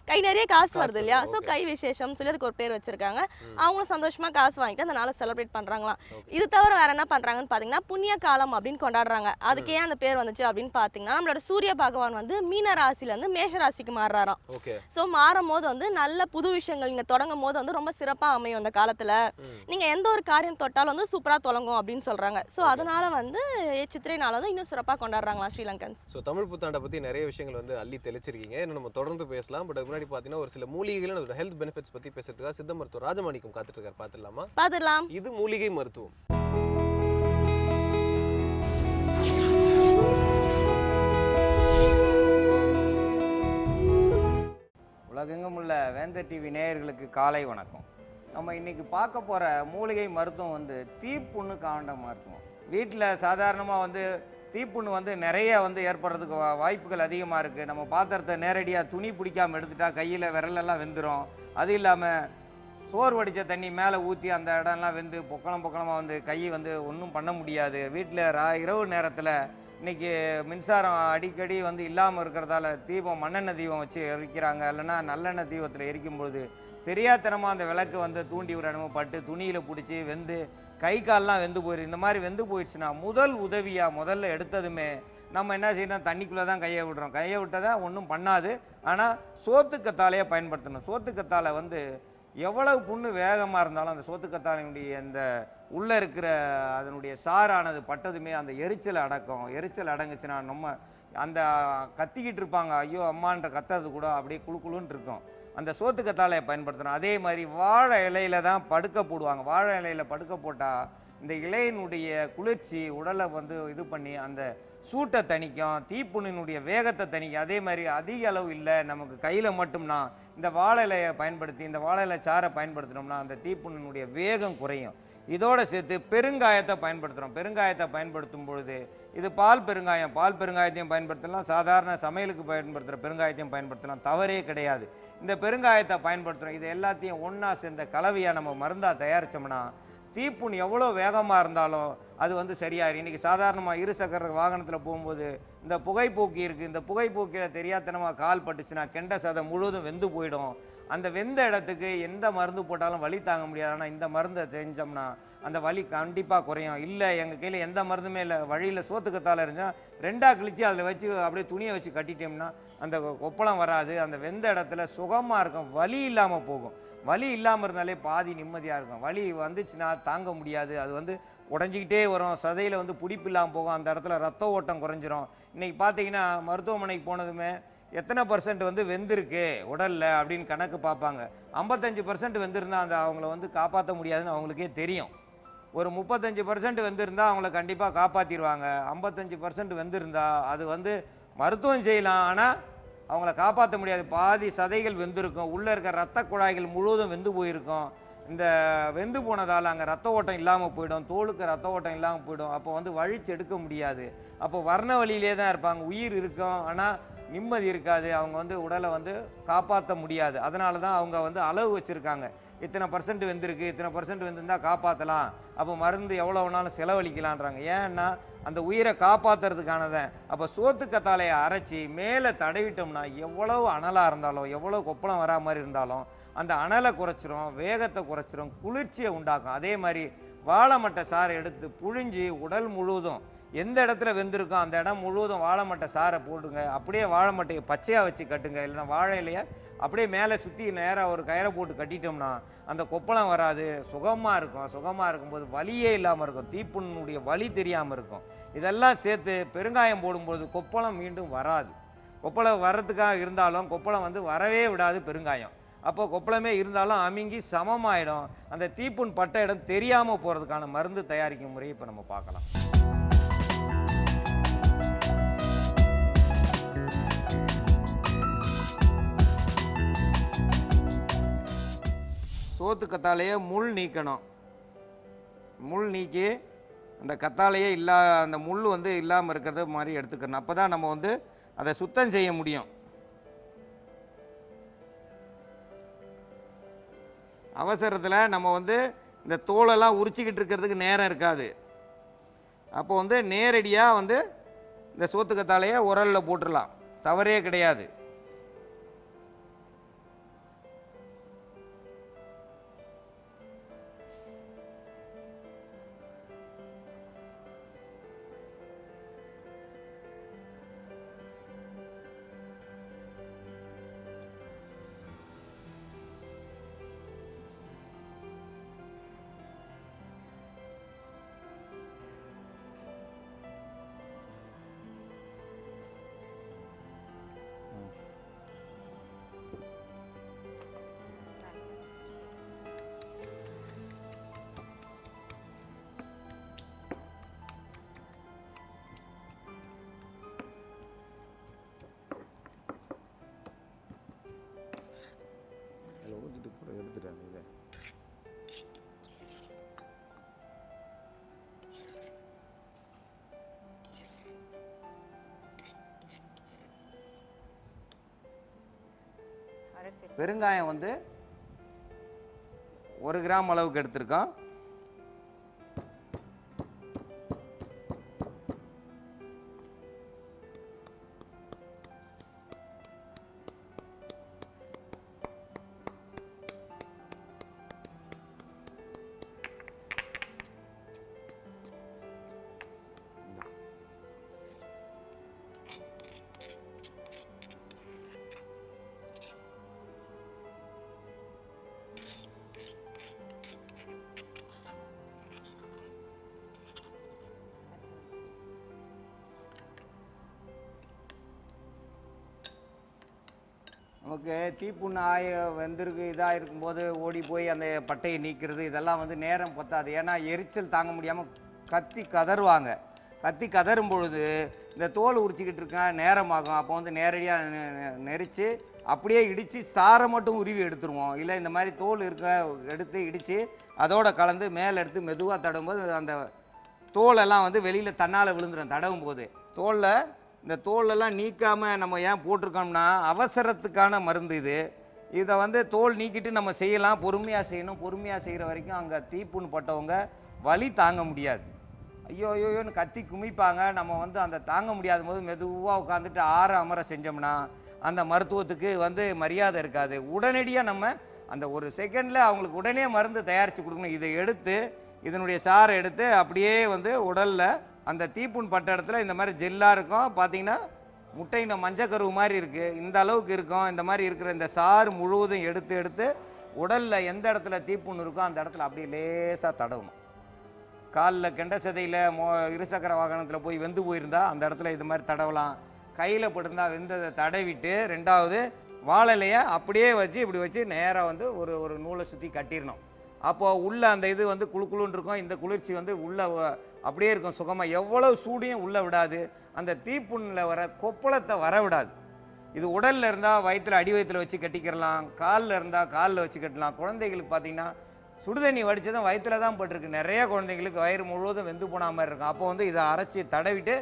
S1: கை நிறைய காசு வருது இல்லையா. ஸோ கை விசேஷம் சொல்லி அதுக்கு ஒரு பேர் வச்சிருக்காங்க. அவங்களும் சந்தோஷமா காசு வாங்கிட்டு அந்த நாளை செலிப்ரேட் பண்றாங்களாம். இது தவிர வேற என்ன பண்றாங்கன்னு பாத்தீங்கன்னா புண்ணிய காலம் அப்படின்னு கொண்டாடுறாங்க. அதுக்கு ஏன் அந்த பேர் வந்துச்சு அப்படின்னு பாத்தீங்கன்னா நம்மளோட சூரிய பகவான் வந்து மீன ராசில இருந்து மேஷ ராசிக்கு மாறுறாராம். ஸோ மாறும் போது வந்து நல்ல புது விஷயங்கள் நீங்க தொடங்கும் போது வந்து ரொம்ப சிறப்பா அமையும். அந்த காலத்துல நீங்க எந்த ஒரு காரியம் தொட்டாலும் வந்து சூப்பரா தொடங்கும் அப்படின்னு சொல்றாங்க. ஸோ அதனால வந்து சித்திரை நாள் வந்து இன்னும் சிறப்பா கொண்டாடுறாங்களா ஸ்ரீலங்கன்ஸ்.
S2: ஸோ தமிழ் புத்தாண்டை பத்தி நிறைய விஷயங்கள் வந்து அள்ளி தெளிச்சிருக்கீங்க. இன்னும் நம்ம தொடர்ந்து பேசலாம். பட் முன்னாடி பார்த்தீங்கன்னா ஒரு சில மூலிகைகள் அதோட ஹெல்த் பெனிஃபிட்ஸ் பத்தி பேசுறதுக்காக சித்த மருத்துவர் ராஜமாணிக்கம் காத்துட்டு இருக்காரு. பார்த்துடலாம். இது மூலிகை மருத்துவம்.
S6: உலகெங்கும் உள்ள வேந்தர் டிவி நேயர்களுக்கு காலை வணக்கம். நம்ம இன்னைக்கு பார்க்க போகிற மூலிகை மருத்துவம் வந்து தீப்புண்ணு காண்ட மருத்துவம். வீட்டில் சாதாரணமாக வந்து தீப்புண்ணு வந்து நிறைய வந்து ஏற்படுறதுக்கு வாய்ப்புகள் அதிகமாக இருக்குது. நம்ம பாத்திரத்தை நேரடியாக துணி பிடிக்காமல் எடுத்துட்டா கையில் விரலெல்லாம் வெந்துடும். அது இல்லாமல் சோறு வடித்த தண்ணி மேலே ஊற்றி அந்த இடம்லாம் வெந்து பொக்களமாக வந்து கை வந்து ஒன்றும் பண்ண முடியாது. வீட்டில் இரவு நேரத்தில் இன்றைக்கி மின்சாரம் அடிக்கடி வந்து இல்லாமல் இருக்கிறதால தீபம் மண்ணெண்ணெய் தீபம் வச்சு எரிக்கிறாங்க. இல்லைன்னா நல்லெண்ணெய் தீபத்தில் எரிக்கும்போது தெரியாதனமாக அந்த விளக்கு வந்து தூண்டி விடணும் பட்டு துணியில் பிடிச்சி வெந்து கை கால்லாம் வெந்து போயிடுது. இந்த மாதிரி வெந்து போயிடுச்சுன்னா முதல் உதவியாக முதல்ல எடுத்ததுமே நம்ம என்ன செய்யணும், தண்ணிக்குள்ளே தான் கையை விடுறோம். கையை விட்டதை ஒன்றும் பண்ணாது. ஆனால் சோத்துக்கத்தாலையே பயன்படுத்தணும். சோத்துக்கத்தாலை வந்து எவ்வளவு புண்ணு வேகமாக இருந்தாலும் அந்த சோத்துக்கத்தாலையுடைய அந்த உள்ளே இருக்கிற அதனுடைய சாரானது பட்டதுமே அந்த எரிச்சல் அடக்கும். எரிச்சல் அடங்குச்சுன்னா நம்ம அந்த கத்திக்கிட்டு இருப்பாங்க, ஐயோ அம்மான்ற கத்துறது கூட அப்படியே குளு குளுன்னு இருக்கும். அந்த சோத்து கத்தாழையை பயன்படுத்தணும். அதே மாதிரி வாழை இலையில தான் படுக்க போடுவாங்க. வாழை இலையில படுக்க போட்டால் இந்த இலையினுடைய குளிர்ச்சி உடலை வந்து இது பண்ணி அந்த சூட்டை தணிக்கும், தீப்புண்ணினுடைய வேகத்தை தணிக்கும். அதே மாதிரி அதிக அளவு இல்லை, நமக்கு கையில் மட்டும்னா இந்த வாழை இலையை பயன்படுத்தி இந்த வாழை இலை சாறை பயன்படுத்தினோம்னா அந்த தீப்புண்ணினுடைய வேகம் குறையும். இதோடு சேர்த்து பெருங்காயத்தை பயன்படுத்துகிறோம். பெருங்காயத்தை பயன்படுத்தும் பொழுது இது பால் பெருங்காயத்தையும் பயன்படுத்தலாம், சாதாரண சமையலுக்கு பயன்படுத்துகிற பெருங்காயத்தையும் பயன்படுத்தலாம், தவறே கிடையாது. இந்த பெருங்காயத்தை பயன்படுத்துகிறோம். இது எல்லாத்தையும் ஒன்றா சேர்ந்த கலவையாக நம்ம மருந்தாக தயாரித்தோம்னா தீப்புண் எவ்வளோ வேகமாக இருந்தாலும் அது வந்து சரியாயிரும். இன்றைக்கி சாதாரணமாக இருசக்கர வாகனத்தில் போகும்போது இந்த புகைப்போக்கி இருக்குது, இந்த புகைப்போக்கியில் தெரியாதனமாக கால் பட்டுச்சுன்னா கெண்ட சதை முழுவதும் வெந்து போயிடும். அந்த வெந்த இடத்துக்கு எந்த மருந்து போட்டாலும் வலி தாங்க முடியாது. ஆனால் இந்த மருந்தை செஞ்சோம்னா அந்த வலி கண்டிப்பாக குறையும். இல்லை எங்கள் கையில் எந்த மருந்துமே இல்லை, வழியில் சோத்துக்கத்தால் இருந்துச்சுன்னா 2ஆக கிழிச்சு அதில் வச்சு அப்படியே துணியை வச்சு கட்டிட்டோம்னா அந்த கொப்பளம் வராது. அந்த வெந்த இடத்துல சுகமாக இருக்கும், வலி இல்லாமல் போகும். வலி இல்லாமல் இருந்தாலே பாதி நிம்மதியாக இருக்கும். வலி வந்துச்சுன்னா தாங்க முடியாது, அது வந்து உடஞ்சிக்கிட்டே வரும், சதையில் வந்து பிடிப்பு இல்லாமல் போகும், அந்த இடத்துல ரத்த ஓட்டம் குறைஞ்சிரும். இன்றைக்கி பார்த்தீங்கன்னா மருத்துவமனைக்கு போனதுமே எத்தனை % வந்து வெந்திருக்கு உடலில் அப்படின்னு கணக்கு பார்ப்பாங்க. 55% வெந்திருந்தால் அந்த அவங்கள வந்து காப்பாற்ற முடியாதுன்னு அவங்களுக்கே தெரியும். ஒரு 35% வெந்திருந்தால் அவங்கள கண்டிப்பாக காப்பாற்றிடுவாங்க. 55% வெந்திருந்தால் அது வந்து மருத்துவம் செய்யலாம், ஆனால் அவங்கள காப்பாற்ற முடியாது. பாதி சதைகள் வெந்திருக்கும், உள்ளே இருக்க ரத்த குழாய்கள் முழுவதும் வெந்து போயிருக்கும். இந்த வெந்து போனதால் அங்கே ரத்த ஓட்டம் இல்லாமல் போயிடும், தோலுக்கு ரத்த ஓட்டம் இல்லாமல் போயிடும். அப்போ வந்து வழிச்சு எடுக்க முடியாது. அப்போ வர்ண வழியிலே தான் இருப்பாங்க, உயிர் இருக்கும் ஆனால் நிம்மதி இருக்காது. அவங்க வந்து உடலை வந்து காப்பாற்ற முடியாது. அதனால தான் அவங்க வந்து அளவு வச்சுருக்காங்க, இத்தனை % வெந்திருக்கு, இத்தனை % வெந்திருந்தால் காப்பாற்றலாம், அப்போ மருந்து எவ்வளோ வேணாலும் செலவழிக்கலான்றாங்க. ஏன்னா அந்த உயிரை காப்பாற்றுறதுக்கானதான். அப்போ சோத்து கத்தாழையை அரைச்சி மேலே தடவிட்டோம்னா எவ்வளவு அனலாக இருந்தாலும் எவ்வளோ கொப்பளம் வரா மாதிரி இருந்தாலும் அந்த அனலை குறைச்சிரும், வேகத்தை குறைச்சிரும், குளிர்ச்சியை உண்டாக்கும். அதே மாதிரி வாழை மட்டை சாறை எடுத்து புழிஞ்சி உடல் முழுவதும் எந்த இடத்துல வெந்திருக்கோ அந்த இடம் முழுவதும் வாழை மட்டை சாறை போட்டுங்க. அப்படியே வாழை மட்டையை பச்சையாக வச்சு கட்டுங்க, இல்லைன்னா வாழை இலையை அப்படியே மேலே சுற்றி நேராக ஒரு கயிறை போட்டு கட்டிட்டோம்னா அந்த கொப்பளம் வராது, சுகமாக இருக்கும். சுகமாக இருக்கும்போது வலியே இல்லாமல் இருக்கும், தீப்புண்ணுடைய வலி தெரியாமல் இருக்கும். இதெல்லாம் சேர்த்து பெருங்காயம் போடும்போது கொப்பளம் மீண்டும் வராது. கொப்பளம் வர்றதுக்காக இருந்தாலும் கொப்பளம் வந்து வரவே விடாது பெருங்காயம். அப்போ கொப்பளமே இருந்தாலும் அமுங்கி சமமாயிடும். அந்த தீப்புண் பட்ட இடம் தெரியாமல் போகிறதுக்கான மருந்து தயாரிக்கும் முறையை இப்போ நம்ம பார்க்கலாம். சோத்து கத்தாழையை முள் நீக்கணும். முள் நீக்கி அந்த கத்தாழையே அந்த முள் வந்து இல்லாமல் இருக்கிறது மாதிரி எடுத்துக்கணும். அப்போ தான் நம்ம வந்து அதை சுத்தம் செய்ய முடியும். அவசரத்தில் நம்ம வந்து இந்த தோலெல்லாம் உரிச்சிக்கிட்டு இருக்கிறதுக்கு நேரம் இருக்காது. அப்போ வந்து நேரடியாக வந்து இந்த சோத்து கத்தாழையை உரலில் போட்டுடலாம், தவறே கிடையாது. ஊற்றிட்டு கூட எடுத்துட்டாங்க இதை. பெருங்காயம் வந்து 1 கிராம் அளவுக்கு எடுத்திருக்கோம். நமக்கு தீப்புண்ணு வெந்திருக்கு இதாக இருக்கும்போது ஓடி போய் அந்த பட்டையை நீக்கிறது இதெல்லாம் வந்து நேரம் பத்தாது. ஏன்னா எரிச்சல் தாங்க முடியாமல் கத்தி கதறுவாங்க. கத்தி கதறும் பொழுது இந்த தோல் உரிச்சிக்கிட்டு இருக்கேன் நேரமாகும். அப்போ வந்து நேரடியாக நெரிச்சு அப்படியே இடித்து சாரை மட்டும் உருவி எடுத்துருவோம். இல்லை இந்த மாதிரி தோல் எடுத்து இடித்து அதோட கலந்து மேலே எடுத்து மெதுவாக தடவும்போது அந்த தோலெல்லாம் வந்து வெளியில் தன்னால் விழுந்துடும். தடவும் போது இந்த தோலெல்லாம் நீக்காமல் நம்ம ஏன் போட்டிருக்கோம்னா அவசரத்துக்கான மருந்து இது. இதை வந்து தோல் நீக்கிட்டு நம்ம செய்யலாம், பொறுமையாக செய்யணும். பொறுமையாக செய்கிற வரைக்கும் அங்கே தீப்புண்ணு பட்டவங்க வலி தாங்க முடியாது, ஐயோ ஐயோன்னு கத்தி குமிப்பாங்க. நம்ம வந்து அந்த தாங்க முடியாத போது மெதுவாக உட்காந்துட்டு அமர செஞ்சோம்னா அந்த மருத்துவத்துக்கு வந்து மரியாதை இருக்காது. உடனடியாக நம்ம அந்த ஒரு செகண்டில் அவங்களுக்கு உடனே மருந்து தயாரித்து கொடுக்கணும். இதை எடுத்து இதனுடைய சாரை எடுத்து அப்படியே வந்து உடலில் அந்த தீப்புண் பட்ட இடத்துல இந்த மாதிரி ஜெல்லாக இருக்கும். பார்த்தீங்கன்னா முட்டையின மஞ்சக்கருவு மாதிரி இருக்குது, இந்த அளவுக்கு இருக்கும். இந்த மாதிரி இருக்கிற இந்த சாறு முழுவதும் எடுத்து உடலில் எந்த இடத்துல தீப்புண் இருக்கோ அந்த இடத்துல அப்படியே லேசாக தடவணும். காலில் கெண்ட சதையில் இருசக்கர வாகனத்தில் போய் வெந்து போயிருந்தா அந்த இடத்துல இது மாதிரி தடவலாம். கையில் போட்டிருந்தா வெந்ததை தடவிட்டு ரெண்டாவது வாழலையை அப்படியே வச்சு இப்படி வச்சு நேராக வந்து ஒரு நூலை சுற்றி கட்டிடணும். அப்போது உள்ளே அந்த இது வந்து குழுன்னு இருக்கும். இந்த குளிர்ச்சி வந்து உள்ளே அப்படியே இருக்கும் சுகமாக. எவ்வளவு சூடியும் உள்ளே விடாது, அந்த தீப்புண்ணில் வர கொப்பளத்தை வர விடாது. இது உடலில் இருந்தால் வயிற்றில் அடி வயிற்றில் வச்சு கட்டிக்கிறலாம், காலில் இருந்தால் காலில் வச்சு கட்டலாம். குழந்தைகளுக்கு பார்த்திங்கன்னா சுடுதண்ணி வடித்ததும் வயிற்றில் தான் பட்டிருக்கு. நிறைய குழந்தைங்களுக்கு வயிறு முழுவதும் வெந்து போன மாதிரி இருக்கும். அப்போ வந்து இதை அரைச்சி தடவிட்டு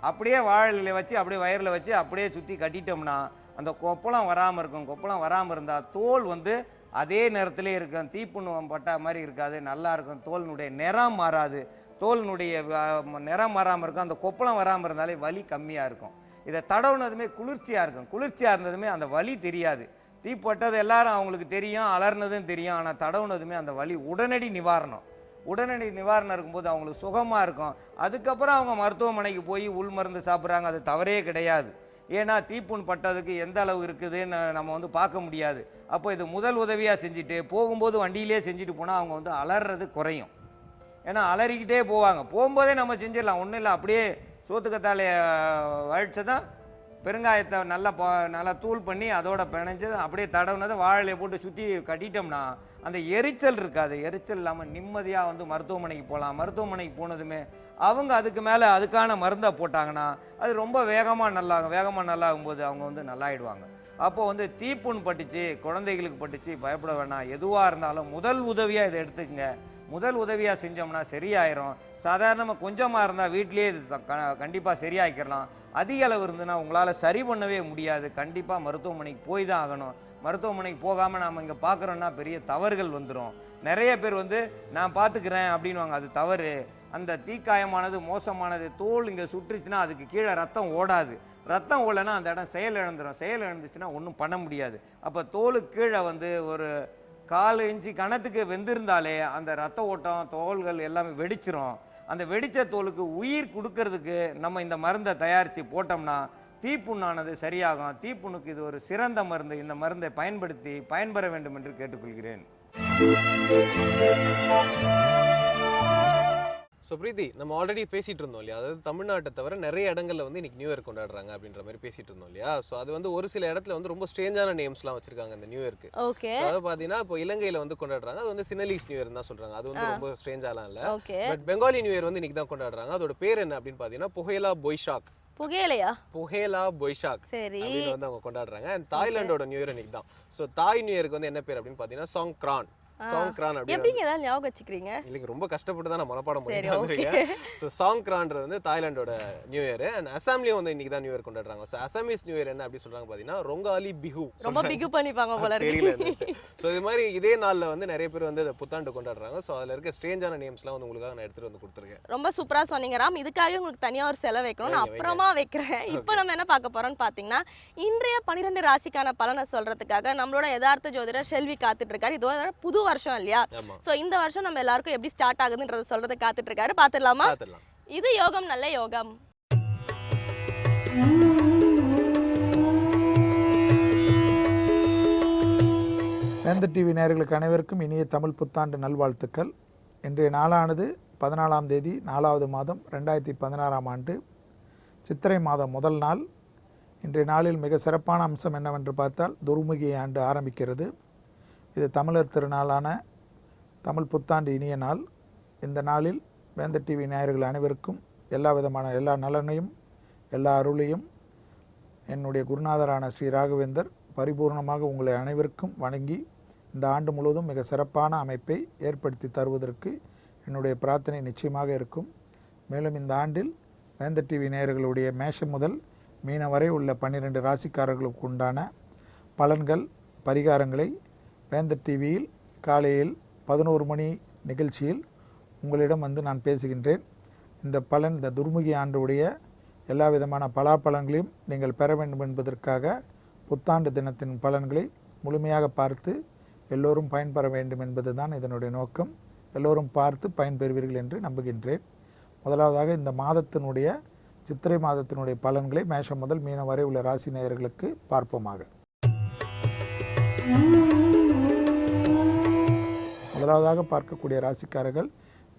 S6: அப்படியே வாழையில வச்சு அப்படியே வயிறில் வச்சு அப்படியே சுற்றி கட்டிட்டோம்னா அந்த கொப்பளம் வராமல் இருக்கும். கொப்பளம் வராமல் இருந்தால் தோல் வந்து அதே நேரத்திலே இருக்கும், தீப்புண்ணு பட்டா மாதிரி இருக்காது, நல்லாயிருக்கும். தோலினுடைய நிறம் மாறாது, தோலினுடைய நிறம் மாறாமல் இருக்கும். அந்த கொப்பளம் வராமல் இருந்தாலே வலி கம்மியாக இருக்கும். இதை தடவுனதுமே குளிர்ச்சியாக இருக்கும். குளிர்ச்சியாக இருந்ததுமே அந்த வலி தெரியாது. தீப்பட்டது எல்லாரும் அவங்களுக்கு தெரியும், அலர்னதும் தெரியும். ஆனால் தடவுனதுமே அந்த வலி உடனடி நிவாரணம் இருக்கும்போது அவங்களுக்கு சுகமாக இருக்கும். அதுக்கப்புறம் அவங்க மருத்துவமனைக்கு போய் உள் மருந்து சாப்பிட்றாங்க, அது தவறே கிடையாது. ஏன்னா தீப்புண் பட்டதுக்கு எந்த அளவு இருக்குதுன்னு நம்ம வந்து பார்க்க முடியாது. அப்போ இது முதல் உதவியாக செஞ்சுட்டு போகும்போது வண்டியிலே செஞ்சுட்டு போனால் அவங்க வந்து அலறது குறையும். ஏன்னா அலறிக்கிட்டே போவாங்க. போகும்போதே நம்ம செஞ்சிடலாம், ஒன்றும் இல்லை. அப்படியே சோத்துக்கத்தாலையை வழிச்சதான் பெருங்காயத்தை நல்லா தூள் பண்ணி அதோட பிணைஞ்சு அப்படியே தடவுனதை வாழையை போட்டு சுற்றி கட்டிட்டோம்னா அந்த எரிச்சல் இருக்காது. எரிச்சல் இல்லாமல் நிம்மதியாக வந்து மருத்துவமனைக்கு போகலாம். மருத்துவமனைக்கு போனதுமே அவங்க அதுக்கு மேலே அதுக்கான மருந்தை போட்டாங்கன்னா அது ரொம்ப வேகமாக நல்லாகும்போது அவங்க வந்து நல்லாயிடுவாங்க. அப்போது வந்து தீப்புண் பட்டுச்சு, குழந்தைகளுக்கு பட்டுச்சு, பயப்பட வேணாம். எதுவாக இருந்தாலும் முதல் உதவியாக இதை எடுத்துக்கங்க. முதல் உதவியாக செஞ்சோம்னா சரியாயிரும். சாதாரணமாக கொஞ்சமாக இருந்தால் வீட்டிலேயே இது கண்டிப்பாக சரியாக்கிடலாம். அதிக அளவு இருந்ததுன்னா உங்களால் சரி பண்ணவே முடியாது. கண்டிப்பாக மருத்துவமனைக்கு போய் தான் ஆகணும். மருத்துவமனைக்கு போகாமல் நாம் இங்கே பார்க்குறோன்னா பெரிய தவறுகள் வந்துடும். நிறைய பேர் வந்து நான் பார்த்துக்கிறேன் அப்படின்வாங்க, அது தவறு. அந்த தீக்காயமானது மோசமானது. தோல் இங்கே சுற்றுச்சுன்னா அதுக்கு கீழே ரத்தம் ஓடாது. ரத்தம் ஓடலைன்னா அந்த இடம் செயல் இழந்துச்சுன்னா ஒன்றும் பண்ண முடியாது. அப்போ தோலுக்கு கீழே வந்து ஒரு 4 இன்ச்சு கணத்துக்கு வெந்திருந்தாலே அந்த ரத்த ஓட்டம் தோல்கள் எல்லாமே வெடிச்சிரும். அந்த வெடித்த தோலுக்கு உயிர் கொடுக்கறதுக்கு நம்ம இந்த மருந்தை தயாரித்து போட்டோம்னா தீப்புண்ணானது சரியாகும். தீப்புண்ணுக்கு இது ஒரு சிறந்த மருந்து. இந்த மருந்தை பயன்பெற வேண்டும் என்று கேட்டுக்கொள்கிறேன்.
S2: ஸோ பிரீத்தி, நம்ம ஆல்ரெடி பேசிகிட்டு இருந்தோம் இல்லையா, அதாவது தமிழ்நாட்டை தவிர நிறைய இடங்களில் வந்து இன்றைக்கி நியூ இயர் கொண்டாடுறாங்க அப்படின்ற மாதிரி பேசிகிட்டு இருந்தோம் இல்லையா. ஸோ அது வந்து ஒரு சில இடத்துல வந்து ரொம்ப ஸ்ட்ரேஞ்சான நேம்ஸ்லாம் வச்சிருக்காங்க இந்த நியூ இயர்க்கு.
S1: ஓகே.
S2: அதாவது பார்த்தீங்கன்னா இப்போ இலங்கையில் வந்து கொண்டாடுறாங்க, அது வந்து சினலீஸ் நியூ இயர் தான் சொல்கிறாங்க. அது வந்து ரொம்ப ஸ்ட்ரேஞ்சாலாம் இல்லை. பட் பெங்காலி நியூ இயர் வந்து இன்றைக்கி தான் கொண்டாடுறாங்க. அதோட பேர் என்ன அப்படின்னு பார்த்தீங்கன்னா புகேலா பொய்ஷாக். புகேலா பொய்ஷாக் அப்படின்னு வந்து அவங்க கொண்டாடுறாங்க. அண்ட் தாய்லாண்டோட நியூ இயர் இன்னைக்கு தான். ஸோ தாய் நியூ இயருக்கு வந்து என்ன பேர் அப்படின்னு பார்த்தீங்கன்னா சாங்க்ரான்.
S1: எப்படிங்க ஏதாவது ஞாபகம் வச்சுக்கிறீங்க?
S2: இல்லைங்க, ரொம்ப கஷ்டப்பட்டு தான் நான் மனப்பாடம் பண்ணிட்டு வந்திருக்கேன். ஸோ சாங்க்ரான்றது வந்து தாய்லாண்டோட நியூ இயர். அண்ட் அசாம்லேயும் வந்து இன்னைக்கு தான் நியூ இயர் கொண்டாடுறாங்க. ஸோ அசாமீஸ் நியூ இயர் என்ன அப்படி சொல்றாங்க பார்த்தீங்கன்னா ரொங்காலி பிஹு.
S1: ரொம்ப பிகு பண்ணிப்பாங்க போல
S2: இருக்கு. ஸோ இது மாதிரி இதே நாளில் வந்து நிறைய பேர் வந்து புத்தாண்டு கொண்டாடுறாங்க. ஸோ அதில் இருக்க ஸ்ட்ரேஞ்சான நேம்ஸ்லாம் வந்து உங்களுக்காக நான் எடுத்துட்டு வந்து கொடுத்துருக்கேன். ரொம்ப
S1: சூப்பராக சொன்னீங்க ராம். இதுக்காக உங்களுக்கு தனியாக ஒரு செலவு வைக்கணும், நான் அப்புறமா வைக்கிறேன். இப்போ நம்ம என்ன பார்க்க போறோம்னு பார்த்தீங்கன்னா இன்றைய 12 ராசிக்கான பலனை சொல்றதுக்காக நம்மளோட யதார்த்த ஜோதிடர் செல்வி காத்துட்டு இருக்காரு. இது புது வருஷம் இல்லையா? சோ இந்த வருஷம் நம்ம எல்லாருக்கும் எப்படி ஸ்டார்ட் ஆகுதுன்றத சொல்றத காத்துட்டு இருக்காரு. பாத்துடலாமா? இது யோகம் நல்ல யோகம்.
S7: வேந்தர் டிவி நேயர்களுக்கு அனைவருக்கும் இனிய தமிழ் புத்தாண்டு நல்வாழ்த்துக்கள். இன்றைய நாளானது 14ஆம் தேதி 4வது மாதம் 2016ஆம் ஆண்டு சித்திரை மாதம் முதல் நாள். இன்றைய நாளில் மிக சிறப்பான அம்சம் என்னவென்று பார்த்தால் துர்முகி ஆண்டு ஆரம்பிக்கிறது. இது தமிழர் திருநாளான தமிழ் புத்தாண்டு இனிய நாள். இந்த நாளில் வேந்தர் டிவி நேயர்கள் அனைவருக்கும் எல்லா நலனையும் எல்லா அருளையும் என்னுடைய குருநாதரான ஸ்ரீ ராகவேந்தர் பரிபூர்ணமாக உங்களை அனைவருக்கும் வணங்கி இந்த ஆண்டு முழுவதும் மிக சிறப்பான அமைப்பை ஏற்படுத்தி தருவதற்கு என்னுடைய பிரார்த்தனை நிச்சயமாக இருக்கும். மேலும் இந்த ஆண்டில் வேந்தர் டிவி நேயர்களுடைய மேஷம் முதல் மீனம் வரை உள்ள 12 ராசிக்காரர்களுக்கு உண்டான பலன்கள் பரிகாரங்களை வேந்தர் டிவியில் காலையில் 11 மணி நிகழ்ச்சியில் உங்களிடம் நான் பேசுகின்றேன். இந்த துர்முகி ஆண்டுடைய எல்லா விதமான பலாப்பலன்களையும் நீங்கள் பெற வேண்டும் என்பதற்காக புத்தாண்டு தினத்தின் பலன்களை முழுமையாக பார்த்து எல்லோரும் பயன்பெற வேண்டும் என்பது தான் இதனுடைய நோக்கம். எல்லோரும் பார்த்து பயன்பெறுவீர்கள் என்று நம்புகின்றேன். முதலாவதாக இந்த மாதத்தினுடைய சித்திரை மாதத்தினுடைய பலன்களை மேஷம் முதல் மீனம் வரை உள்ள ராசி நேயர்களுக்கு பார்ப்போமாக. முதலாவதாக பார்க்கக்கூடிய ராசிக்காரர்கள்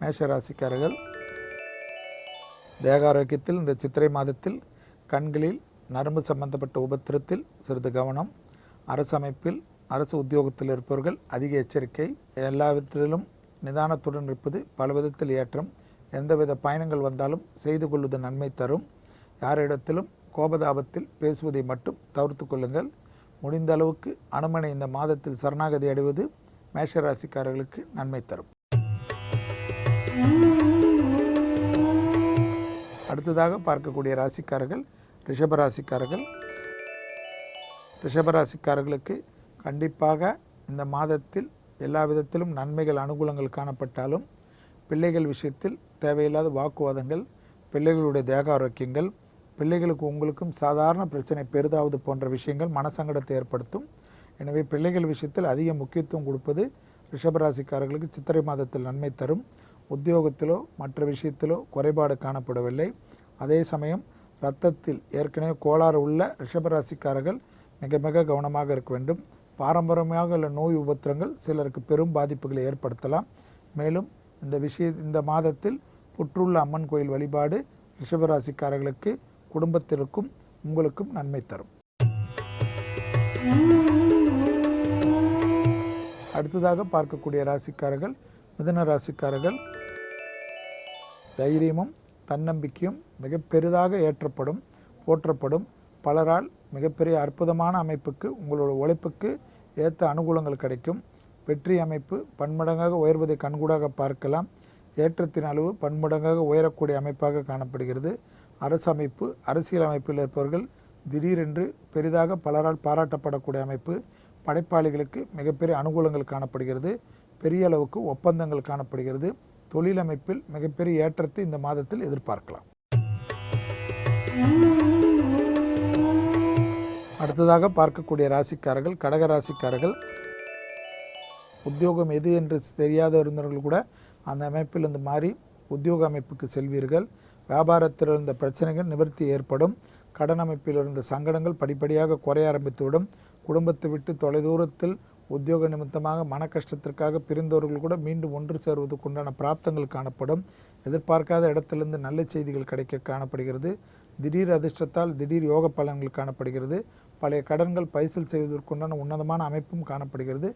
S7: மேஷ ராசிக்காரர்கள். தேக ஆரோக்கியத்தில் இந்த சித்திரை மாதத்தில் கண்களில் நரம்பு சம்பந்தப்பட்ட உபத்திரத்தில் சிறிது கவனம். அரசு அமைப்பில் அரசு உத்தியோகத்தில் இருப்பவர்கள் அதிக எச்சரிக்கை. எல்லாவற்றிலும் நிதானத்துடன் இருப்பது பல விதத்தில் ஏற்றம். எந்தவித பயணங்கள் வந்தாலும் செய்து கொள்வது நன்மை தரும். யாரிடத்திலும் கோபதாபத்தில் பேசுவதை மட்டும் தவிர்த்து கொள்ளுங்கள். முடிந்த அளவுக்கு அனுமனை இந்த மாதத்தில் சரணாகதி அடைவது மேஷராசிக்காரர்களுக்கு நன்மை தரும். அடுத்ததாக பார்க்கக்கூடிய ராசிக்காரர்கள் ரிஷபராசிக்காரர்கள். ரிஷபராசிக்காரர்களுக்கு கண்டிப்பாக இந்த மாதத்தில் எல்லா விதத்திலும் நன்மைகள் அனுகூலங்கள் காணப்பட்டாலும் பிள்ளைகள் விஷயத்தில் தேவையில்லாத வாக்குவாதங்கள், பிள்ளைகளுடைய தேக ஆரோக்கியங்கள், பிள்ளைகளுக்கு உங்களுக்கும் சாதாரண பிரச்சனை பெரிதாவது போன்ற விஷயங்கள் மனசங்கடத்தை ஏற்படுத்தும். எனவே பிள்ளைகள் விஷயத்தில் அதிக முக்கியத்துவம் கொடுப்பது ரிஷபராசிக்காரர்களுக்கு சித்திரை மாதத்தில் நன்மை தரும். உத்தியோகத்திலோ மற்ற விஷயத்திலோ குறைபாடு காணப்படவில்லை. அதே சமயம் இரத்தத்தில் ஏற்கனவே கோளாறு உள்ள ரிஷபராசிக்காரர்கள் மிக மிக கவனமாக இருக்க வேண்டும். பாரம்பரியமாக உள்ள நோய் உபத்திரங்கள் சிலருக்கு பெரும் பாதிப்புகளை ஏற்படுத்தலாம். மேலும் இந்த மாதத்தில் புற்றுள்ள அம்மன் கோயில் வழிபாடு ரிஷபராசிக்காரர்களுக்கு குடும்பத்திற்கும் உங்களுக்கும் நன்மை தரும். அடுத்ததாக பார்க்கக்கூடிய ராசிக்காரர்கள் மிதுன ராசிக்காரர்கள். தைரியமும் தன்னம்பிக்கையும் மிக பெரிதாக ஏற்றப்படும், போற்றப்படும். பலரால் மிகப்பெரிய அற்புதமான அமைப்புக்கு உங்களோட உழைப்புக்கு ஏற்ற அனுகூலங்கள் கிடைக்கும். வெற்றி அமைப்பு பன்மடங்காக உயர்வதை கண்கூடாக பார்க்கலாம். ஏற்றத்தின் அளவு பன்மடங்காக உயரக்கூடிய அமைப்பாக காணப்படுகிறது. அரசு அமைப்பு அரசியல் அமைப்பில் இருப்பவர்கள் திடீரென்று பெரிதாக பலரால் பாராட்டப்படக்கூடிய அமைப்பு. படைப்பாளிகளுக்கு மிகப்பெரிய அனுகூலங்கள் காணப்படுகிறது. பெரிய அளவுக்கு ஒப்பந்தங்கள் காணப்படுகிறது. தொழில் அமைப்பில் மிகப்பெரிய ஏற்றத்தை இந்த மாதத்தில் எதிர்பார்க்கலாம். அடுத்ததாக பார்க்கக்கூடிய ராசிக்காரர்கள் கடக ராசிக்காரர்கள். உத்தியோகம் எது என்று தெரியாத இருந்தவர்கள் கூட அந்த அமைப்பில் மாறி உத்தியோக அமைப்புக்கு செல்வீர்கள். வியாபாரத்தில் இருந்த பிரச்சனைகள் நிவர்த்தி ஏற்படும். கடன் அமைப்பில் இருந்த சங்கடங்கள் படிப்படியாக குறைய ஆரம்பித்துவிடும். குடும்பத்தை விட்டு தொலைதூரத்தில் உத்தியோக நிமித்தமாக மன கஷ்டத்திற்காக பிரிந்தவர்கள் கூட மீண்டும் ஒன்று சேருவதற்குண்டான பிராப்தங்கள் காணப்படும். எதிர்பார்க்காத இடத்திலிருந்து நல்ல செய்திகள் கிடைக்க காணப்படுகிறது. திடீர் அதிர்ஷ்டத்தால் திடீர் யோக பலன்கள் காணப்படுகிறது. பழைய கடன்கள் பைசல் செய்வதற்குண்டான உன்னதமான அமைப்பும் காணப்படுகிறது.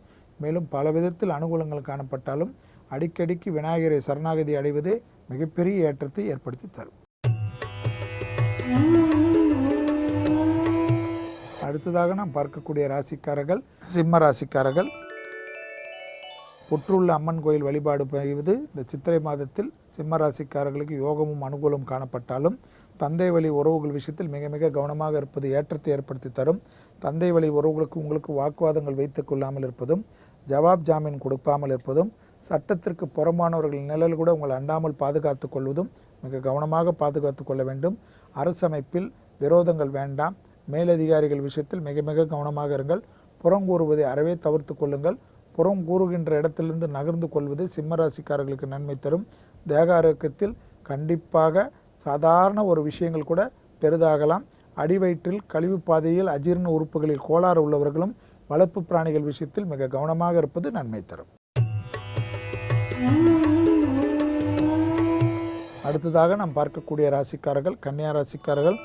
S7: மேலும் பல விதத்தில் அனுகூலங்கள் காணப்பட்டாலும் அடிக்கடிக்கு விநாயகரை சரணாகதி அடைவதே மிகப்பெரிய ஏற்றத்தை ஏற்படுத்தி தரும். அடுத்ததாக நாம் பார்க்கக்கூடிய ராசிக்காரர்கள் சிம்ம ராசிக்காரர்கள். புற்றுள்ள அம்மன் கோயில் வழிபாடு செய்வது இந்த சித்திரை மாதத்தில் சிம்ம ராசிக்காரர்களுக்கு யோகமும் அனுகூலம் காணப்பட்டாலும் தந்தை வழி உறவுகள் விஷயத்தில் மிக மிக கவனமாக இருப்பது ஏற்றத்தை ஏற்படுத்தி தரும். தந்தை வழி உறவுகளுக்கு உங்களுக்கு வாக்குவாதங்கள் வைத்துக் கொள்ளாமல் இருப்பதும், ஜவாப் ஜாமீன் கொடுக்காமல் இருப்பதும், சட்டத்திற்கு புறமானவர்கள் நிழல் கூட உங்களை அண்டாமல் பாதுகாத்து கொள்வதும் மிக கவனமாக பாதுகாத்து கொள்ள வேண்டும். அரசு அமைப்பில் விரோதங்கள் வேண்டாம். மேலதிகாரிகள் விஷயத்தில் மிக மிக கவனமாக இருங்கள். புறம் கூறுவதை அறவே தவிர்த்து கொள்ளுங்கள். புறம் கூறுகின்ற இடத்திலிருந்து நகர்ந்து கொள்வது சிம்மராசிக்காரர்களுக்கு நன்மை தரும். தேக ஆரோக்கியத்தில் கண்டிப்பாக சாதாரண ஒரு விஷயங்கள் கூட பெரிதாகலாம். அடிவயிற்றில் கழிவு பாதையில் அஜீரண உறுப்புகளில் கோளாறு உள்ளவர்களும் வளர்ப்பு பிராணிகள் விஷயத்தில் மிக கவனமாக இருப்பது நன்மை தரும். அடுத்ததாக நாம் பார்க்கக்கூடிய ராசிக்காரர்கள் கன்னியா ராசிக்காரர்கள்.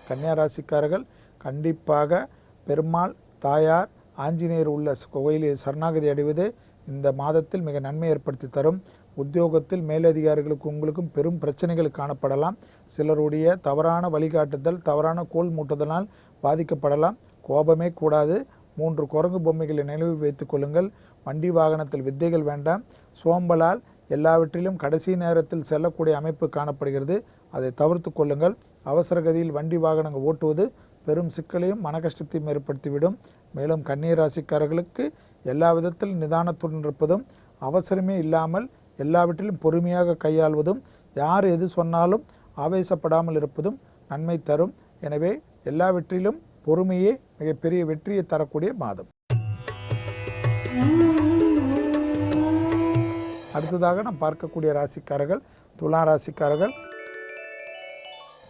S7: கன்னியா ராசிக்காரர்கள் கண்டிப்பாக பெருமாள், தாயார், ஆஞ்சநேயர் உள்ள கோயிலில் சரணாகதி அடைவது இந்த மாதத்தில் மிக நன்மை ஏற்படுத்தி தரும். உத்தியோகத்தில் மேலதிகாரிகளுக்கு உங்களுக்கும் பெரும் பிரச்சனைகள் காணப்படலாம். சிலருடைய தவறான வழிகாட்டுதல், தவறான கோல் மூட்டுதலால் பாதிக்கப்படலாம். கோபமே கூடாது. 3 குரங்கு பொம்மைகளை நினைவில் வைத்துக் கொள்ளுங்கள். வண்டி வாகனத்தில் வித்தைகள் வேண்டாம். சோம்பலால் எல்லாவற்றிலும் கடைசி நேரத்தில் செல்லக்கூடிய அமைப்பு காணப்படுகிறது. அதை தவிர்த்து கொள்ளுங்கள். அவசரகதியில் வண்டி வாகனங்கள் ஓட்டுவது பெரும் சிக்கலையும் மன கஷ்டத்தையும் ஏற்படுத்திவிடும். மேலும் கன்னியா ராசிக்காரர்களுக்கு எல்லா விதத்திலும் நிதானத்துடன் இருப்பதும், அவசரமே இல்லாமல் எல்லாவற்றிலும் பொறுமையாக கையாள்வதும், யார் எது சொன்னாலும் ஆவேசப்படாமல் இருப்பதும் நன்மை தரும். எனவே எல்லாவற்றிலும் பொறுமையே மிகப்பெரிய வெற்றியை தரக்கூடிய மாதம். அடுத்ததாக நாம் பார்க்கக்கூடிய ராசிக்காரர்கள் துலா ராசிக்காரர்கள்.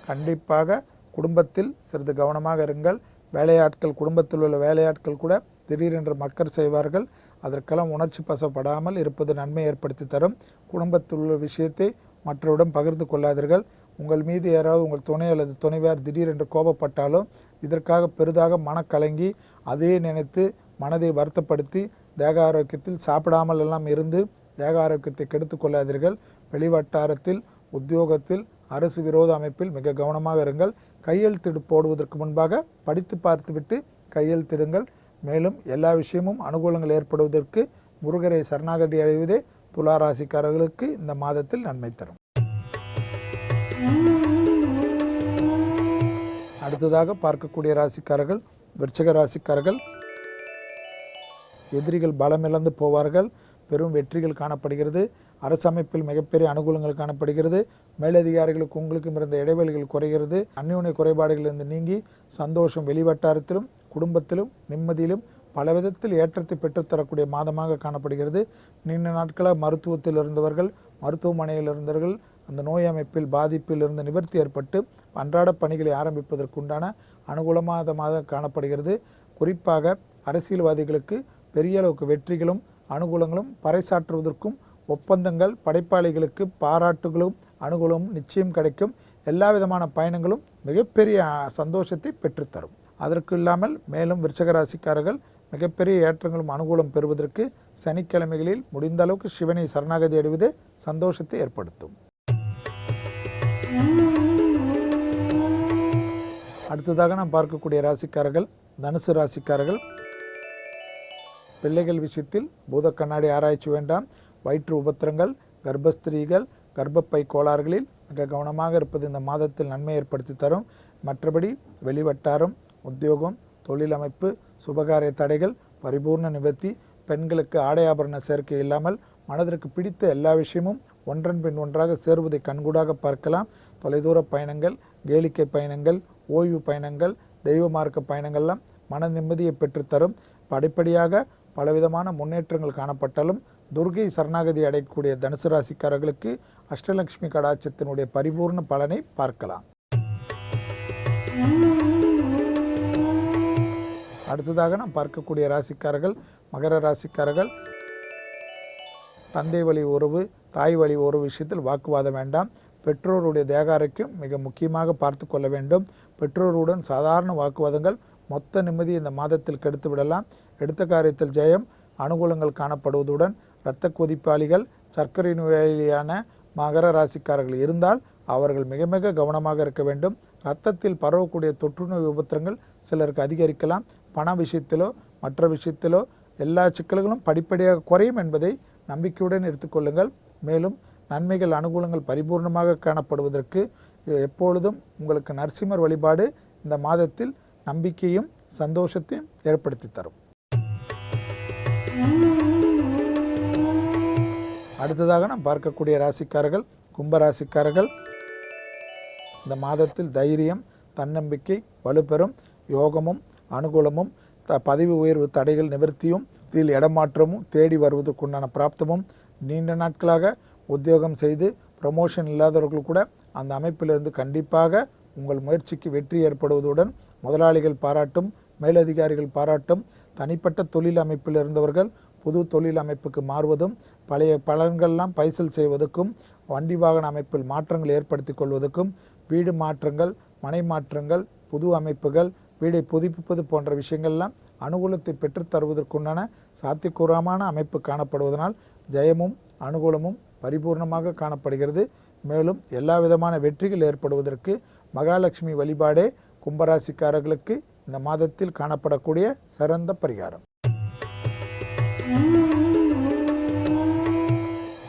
S7: கண்டிப்பாக குடும்பத்தில் சிறிது கவனமாக இருங்கள். வேலையாட்கள், குடும்பத்தில் உள்ள வேலையாட்கள் கூட திடீரென்று மக்கர் செய்வார்கள். அதற்கெல்லாம் உணர்ச்சி பசப்படாமல் இருப்பது நன்மை ஏற்படுத்தி தரும். குடும்பத்தில் உள்ள விஷயத்தை மற்றவரிடம் பகிர்ந்து கொள்ளாதீர்கள். உங்கள் மீது யாராவது உங்கள் துணை அல்லது துணைவியார் திடீரென்று கோபப்பட்டாலோ இதற்காக பெரிதாக மனக்கலங்கி அதையே நினைத்து மனதை வருத்தப்படுத்தி தேக ஆரோக்கியத்தில் சாப்பிடாமல் எல்லாம் இருந்து தேக ஆரோக்கியத்தை கெடுத்து கொள்ளாதீர்கள். வெளிவட்டாரத்தில், உத்தியோகத்தில், அரசு விரோத அமைப்பில் மிக கவனமாக இருங்கள். கையெழுத்திடு போடுவதற்கு முன்பாக படித்து பார்த்துவிட்டு கையெழுத்திடுங்கள். மேலும் எல்லா விஷயமும் அனுகூலங்கள் ஏற்படுவதற்கு முருகரை சரணாகதி அடைவதே துலா ராசிக்காரர்களுக்கு இந்த மாதத்தில் நன்மை தரும். அடுத்ததாக பார்க்கக்கூடிய ராசிக்காரர்கள் விருச்சிக ராசிக்காரர்கள். எதிரிகள் பலமிழந்து போவார்கள். பெரும் வெற்றிகள் காணப்படுகிறது. அரசமைப்பில் மிகப்பெரிய அனுகூலங்கள் காணப்படுகிறது. மேலதிகாரிகளுக்கு உங்களுக்கும் இருந்த இடைவெளிகள் குறைகிறது. அந்யோன்ய குறைபாடுகளிலிருந்து நீங்கி சந்தோஷம் வெளிவட்டாரத்திலும் குடும்பத்திலும் நிம்மதியிலும் பல விதத்தில் ஏற்றத்தை பெற்றுத்தரக்கூடிய மாதமாக காணப்படுகிறது. நீண்ட நாட்களாக மருத்துவத்தில் இருந்தவர்கள், மருத்துவமனையில் இருந்தவர்கள் அந்த நோய் அமைப்பில் பாதிப்பில் இருந்து நிவர்த்தி ஏற்பட்டு அன்றாட பணிகளை ஆரம்பிப்பதற்குண்டான அனுகூலமான மாதம் காணப்படுகிறது. குறிப்பாக அரசியல்வாதிகளுக்கு பெரிய அளவுக்கு வெற்றிகளும் அனுகூலங்களும் பறைசாற்றுவதற்கும் ஒப்பந்தங்கள், படைப்பாளிகளுக்கு பாராட்டுகளும் அனுகூலமும் நிச்சயம் கிடைக்கும். எல்லா விதமான பயணங்களும் மிகப்பெரிய சந்தோஷத்தை பெற்றுத்தரும். அதற்கு இல்லாமல் மேலும் விருச்சிக ராசிக்காரர்கள் மிகப்பெரிய ஏற்றங்களும் அனுகூலம் பெறுவதற்கு சனிக்கிழமைகளில் முடிந்த அளவுக்கு சிவனை சரணாகதி அடைவது சந்தோஷத்தை ஏற்படுத்தும். அடுத்ததாக நாம் பார்க்கக்கூடிய ராசிக்காரர்கள் தனுசு ராசிக்காரர்கள். பிள்ளைகள் விஷயத்தில் பூத கண்ணாடி ஆராய்ச்சி வேண்டாம். வயிற்று உபத்திரங்கள், கர்ப்பஸ்திரீகள், கர்ப்பப்பை கோளாறுகளில் மிக கவனமாக இருப்பது இந்த மாதத்தில் நன்மை ஏற்படுத்தி தரும். மற்றபடி வெளிவட்டாரம், உத்தியோகம், தொழில் அமைப்பு, சுபகாரிய தடைகள் பரிபூர்ண நிவர்த்தி. பெண்களுக்கு ஆடை ஆபரண சேர்க்கை இல்லாமல் மனதிற்கு பிடித்த எல்லா விஷயமும் ஒன்றன் பின் ஒன்றாக சேருவதை கண்கூடாக பார்க்கலாம். தொலைதூர பயணங்கள், கேளிக்கை பயணங்கள், ஓய்வு பயணங்கள், தெய்வ மார்க்க பயணங்கள்லாம் மன நிம்மதியை பெற்றுத்தரும். படிப்படியாக பலவிதமான முன்னேற்றங்கள் காணப்பட்டாலும் துர்கை சரணாகதி அடையக்கூடிய தனுசு ராசிக்காரர்களுக்கு அஷ்டலட்சுமி கடாட்சத்தினுடைய பரிபூர்ண பலனை பார்க்கலாம். அடுத்ததாக நாம் பார்க்கக்கூடிய ராசிக்காரர்கள் மகர ராசிக்காரர்கள். தந்தை வழி உறவு, தாய் வழி உறவு விஷயத்தில் வாக்குவாதம் வேண்டாம். பெற்றோருடைய தேக ஆரோக்கியம் மிக முக்கியமாக பார்த்து கொள்ள வேண்டும். பெற்றோருடன் சாதாரண வாக்குவாதங்கள் மொத்த நிம்மதி இந்த மாதத்தில் கெடுத்து விடலாம். எடுத்த காரியத்தில் ஜெயம், அனுகூலங்கள் காணப்படுவதுடன் இரத்த கொதிப்பாளிகள், சர்க்கரை நோயாளியான மகர ராசிக்காரர்கள் இருந்தால் அவர்கள் மிக மிக கவனமாக இருக்க வேண்டும். இரத்தத்தில் பரவக்கூடிய தொற்றுநோய் உபத்திரங்கள் சிலருக்கு அதிகரிக்கலாம். பண விஷயத்திலோ மற்ற விஷயத்திலோ எல்லா சிக்கல்களும் படிப்படியாக குறையும் என்பதை நம்பிக்கையுடன் எடுத்துக்கொள்ளுங்கள். மேலும் நன்மைகள், அனுகூலங்கள் பரிபூர்ணமாக காணப்படுவதற்கு எப்பொழுதும் உங்களுக்கு நரசிம்மர் வழிபாடு இந்த மாதத்தில் நம்பிக்கையும் சந்தோஷத்தையும் ஏற்படுத்தி தரும். அடுத்ததாக நாம் பார்க்கக்கூடிய ராசிக்காரர்கள் கும்பராசிக்காரர்கள். இந்த மாதத்தில் தைரியம், தன்னம்பிக்கை வலுப்பெறும். யோகமும் அனுகூலமும், பதவி உயர்வு தடைகள் நிவர்த்தியும், இதில் இடமாற்றமும் தேடி வருவதற்குண்டான பிராப்தமும், நீண்ட நாட்களாக உத்தியோகம் செய்து ப்ரமோஷன் இல்லாதவர்கள் கூட அந்த அமைப்பிலிருந்து கண்டிப்பாக உங்கள் முயற்சிக்கு வெற்றி ஏற்படுவதுடன் முதலாளிகள் பாராட்டும், மேலதிகாரிகள் பாராட்டும், தனிப்பட்ட தொழில் அமைப்பில் இருந்தவர்கள் புது தொழில் அமைப்புக்கு மாறுவதும், பழைய பலன்கள்லாம் பைசல் செய்வதற்கும், வண்டி வாகன அமைப்பில் மாற்றங்கள் ஏற்படுத்தி கொள்வதற்கும், வீடு மாற்றங்கள், மனை மாற்றங்கள், புது அமைப்புகள், வீடை புதுப்பிப்பது போன்ற விஷயங்கள்லாம் அனுகூலத்தை பெற்றுத் தருவதற்குண்டான சாத்தியக்கூறமான அமைப்பு காணப்படுவதனால் ஜெயமும் அனுகூலமும் பரிபூர்ணமாக காணப்படுகிறது. மேலும் எல்லா விதமான வெற்றிகள் ஏற்படுவதற்கு மகாலட்சுமி வழிபாடே கும்பராசிக்காரர்களுக்கு இந்த மாதத்தில் காணப்படக்கூடிய சிறந்த பரிகாரம்.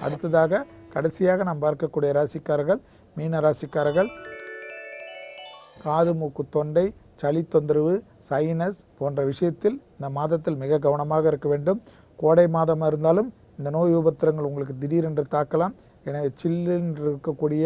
S7: அடுத்ததாக கடைசியாக நாம் பார்க்கக்கூடிய ராசிக்காரர்கள் மீன ராசிக்காரர்கள். காது மூக்கு தொண்டை சளி தொந்தரவு, சைனஸ் போன்ற விஷயத்தில் இந்த மாதத்தில் மிக கவனமாக இருக்க வேண்டும். கோடை மாதமாக இருந்தாலும் இந்த நோய் உபத்திரங்கள் உங்களுக்கு திடீரென்று தாக்கலாம். எனவே சில்லென்று இருக்கக்கூடிய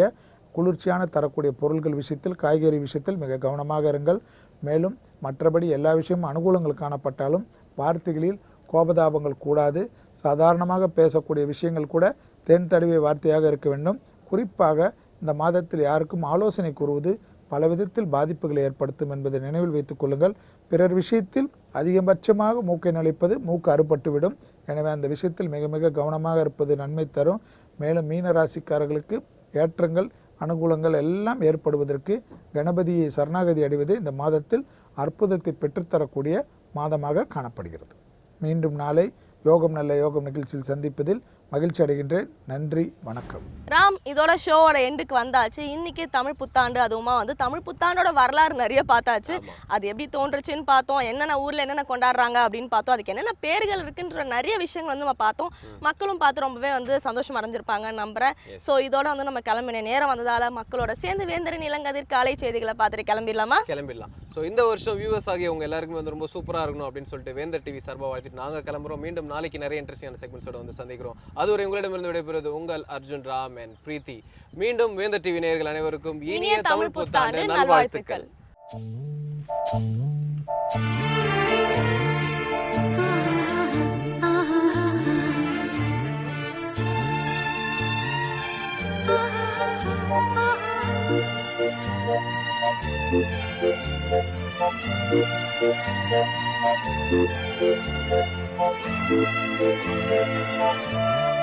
S7: குளிர்ச்சியான தரக்கூடிய பொருட்கள் விஷயத்தில், காய்கறி விஷயத்தில் மிக கவனமாக இருங்கள். மேலும் மற்றபடி எல்லா விஷயமும் அனுகூலங்கள் காணப்பட்டாலும் வார்த்தைகளில் கோபதாபங்கள் கூடாது. சாதாரணமாக பேசக்கூடிய விஷயங்கள் கூட தேன் தடவிய வார்த்தையாக இருக்க வேண்டும். குறிப்பாக இந்த மாதத்தில் யாருக்கும் ஆலோசனை கூறுவது பல விதத்தில் பாதிப்புகளை ஏற்படுத்தும் என்பதை நினைவில் வைத்துக் கொள்ளுங்கள். பிறர் விஷயத்தில் அதிகபட்சமாக மூக்கை நுழைப்பது மூக்கு அறுபட்டுவிடும். எனவே அந்த விஷயத்தில் மிக மிக கவனமாக இருப்பது நன்மை தரும். மேலும் மீன ராசிக்காரர்களுக்கு ஏற்றங்கள் அனுகூலங்கள் எல்லாம் ஏற்படுவதற்கு கணபதியை சரணாகதி அடைவது இந்த மாதத்தில் அற்புதத்தை பெற்றுத்தரக்கூடிய மாதமாக காணப்படுகிறது. மீண்டும் நாளை யோகம் நல்ல யோகம் நிகழ்ச்சியில் சந்திப்பதில் மகிழ்ச்சி அடைகின்றேன். நன்றி, வணக்கம்.
S1: ராம், இதோட ஷோவோட எண்டுக்கு வந்தாச்சு. இன்னைக்கு தமிழ் புத்தாண்டு, அதுவுமா வந்து தமிழ் புத்தாண்டோட வரலாறு நிறைய பார்த்தாச்சு. அது எப்படி தோன்றுச்சுன்னு பார்த்தோம், என்னென்ன ஊரில் என்னென்ன கொண்டாடுறாங்க அப்படின்னு பார்த்தோம், அதுக்கு என்னென்ன பேர்கள் இருக்குன்ற நிறைய விஷயங்கள் வந்து நம்ம பார்த்தோம். மக்களும் பார்த்து ரொம்பவே வந்து சந்தோஷம் அடைஞ்சிருப்பாங்கன்னு நம்புறேன். ஸோ இதோட வந்து நம்ம கிளம்பின நேரம் வந்ததால மக்களோட சேர்ந்து வேந்தரின் இளங்கதிர் காலை செய்திகளை பார்த்துட்டு கிளம்பிடலாமா?
S2: கிளம்பிடலாம். ஸோ இந்த வருஷம் வியூவர்ஸ் ஆகிய உங்க எல்லாருக்குமே வந்து ரொம்ப சூப்பராக இருக்கணும் அப்படின்னு சொல்லிட்டு வேந்தர் டிவி சார்பாக வாழ்த்துட்டு நாங்கள் கிளம்புறோம். மீண்டும் நாளைக்கு நிறைய இன்ட்ரெஸ்டிங்கான செக்மெண்ட்ஸோட வந்து சந்திக்கிறோம். அதுவரை உங்களிடமிருந்து விடைபெறுவது உங்கள் அர்ஜுன் ராம் அண்ட் பிரீத்தி. மீண்டும் வேந்தர் டிவி நேயர்கள் அனைவருக்கும் இனிய தமிழ் புத்தாண்டு நல்வாழ்த்துக்கள்.
S8: Thank you.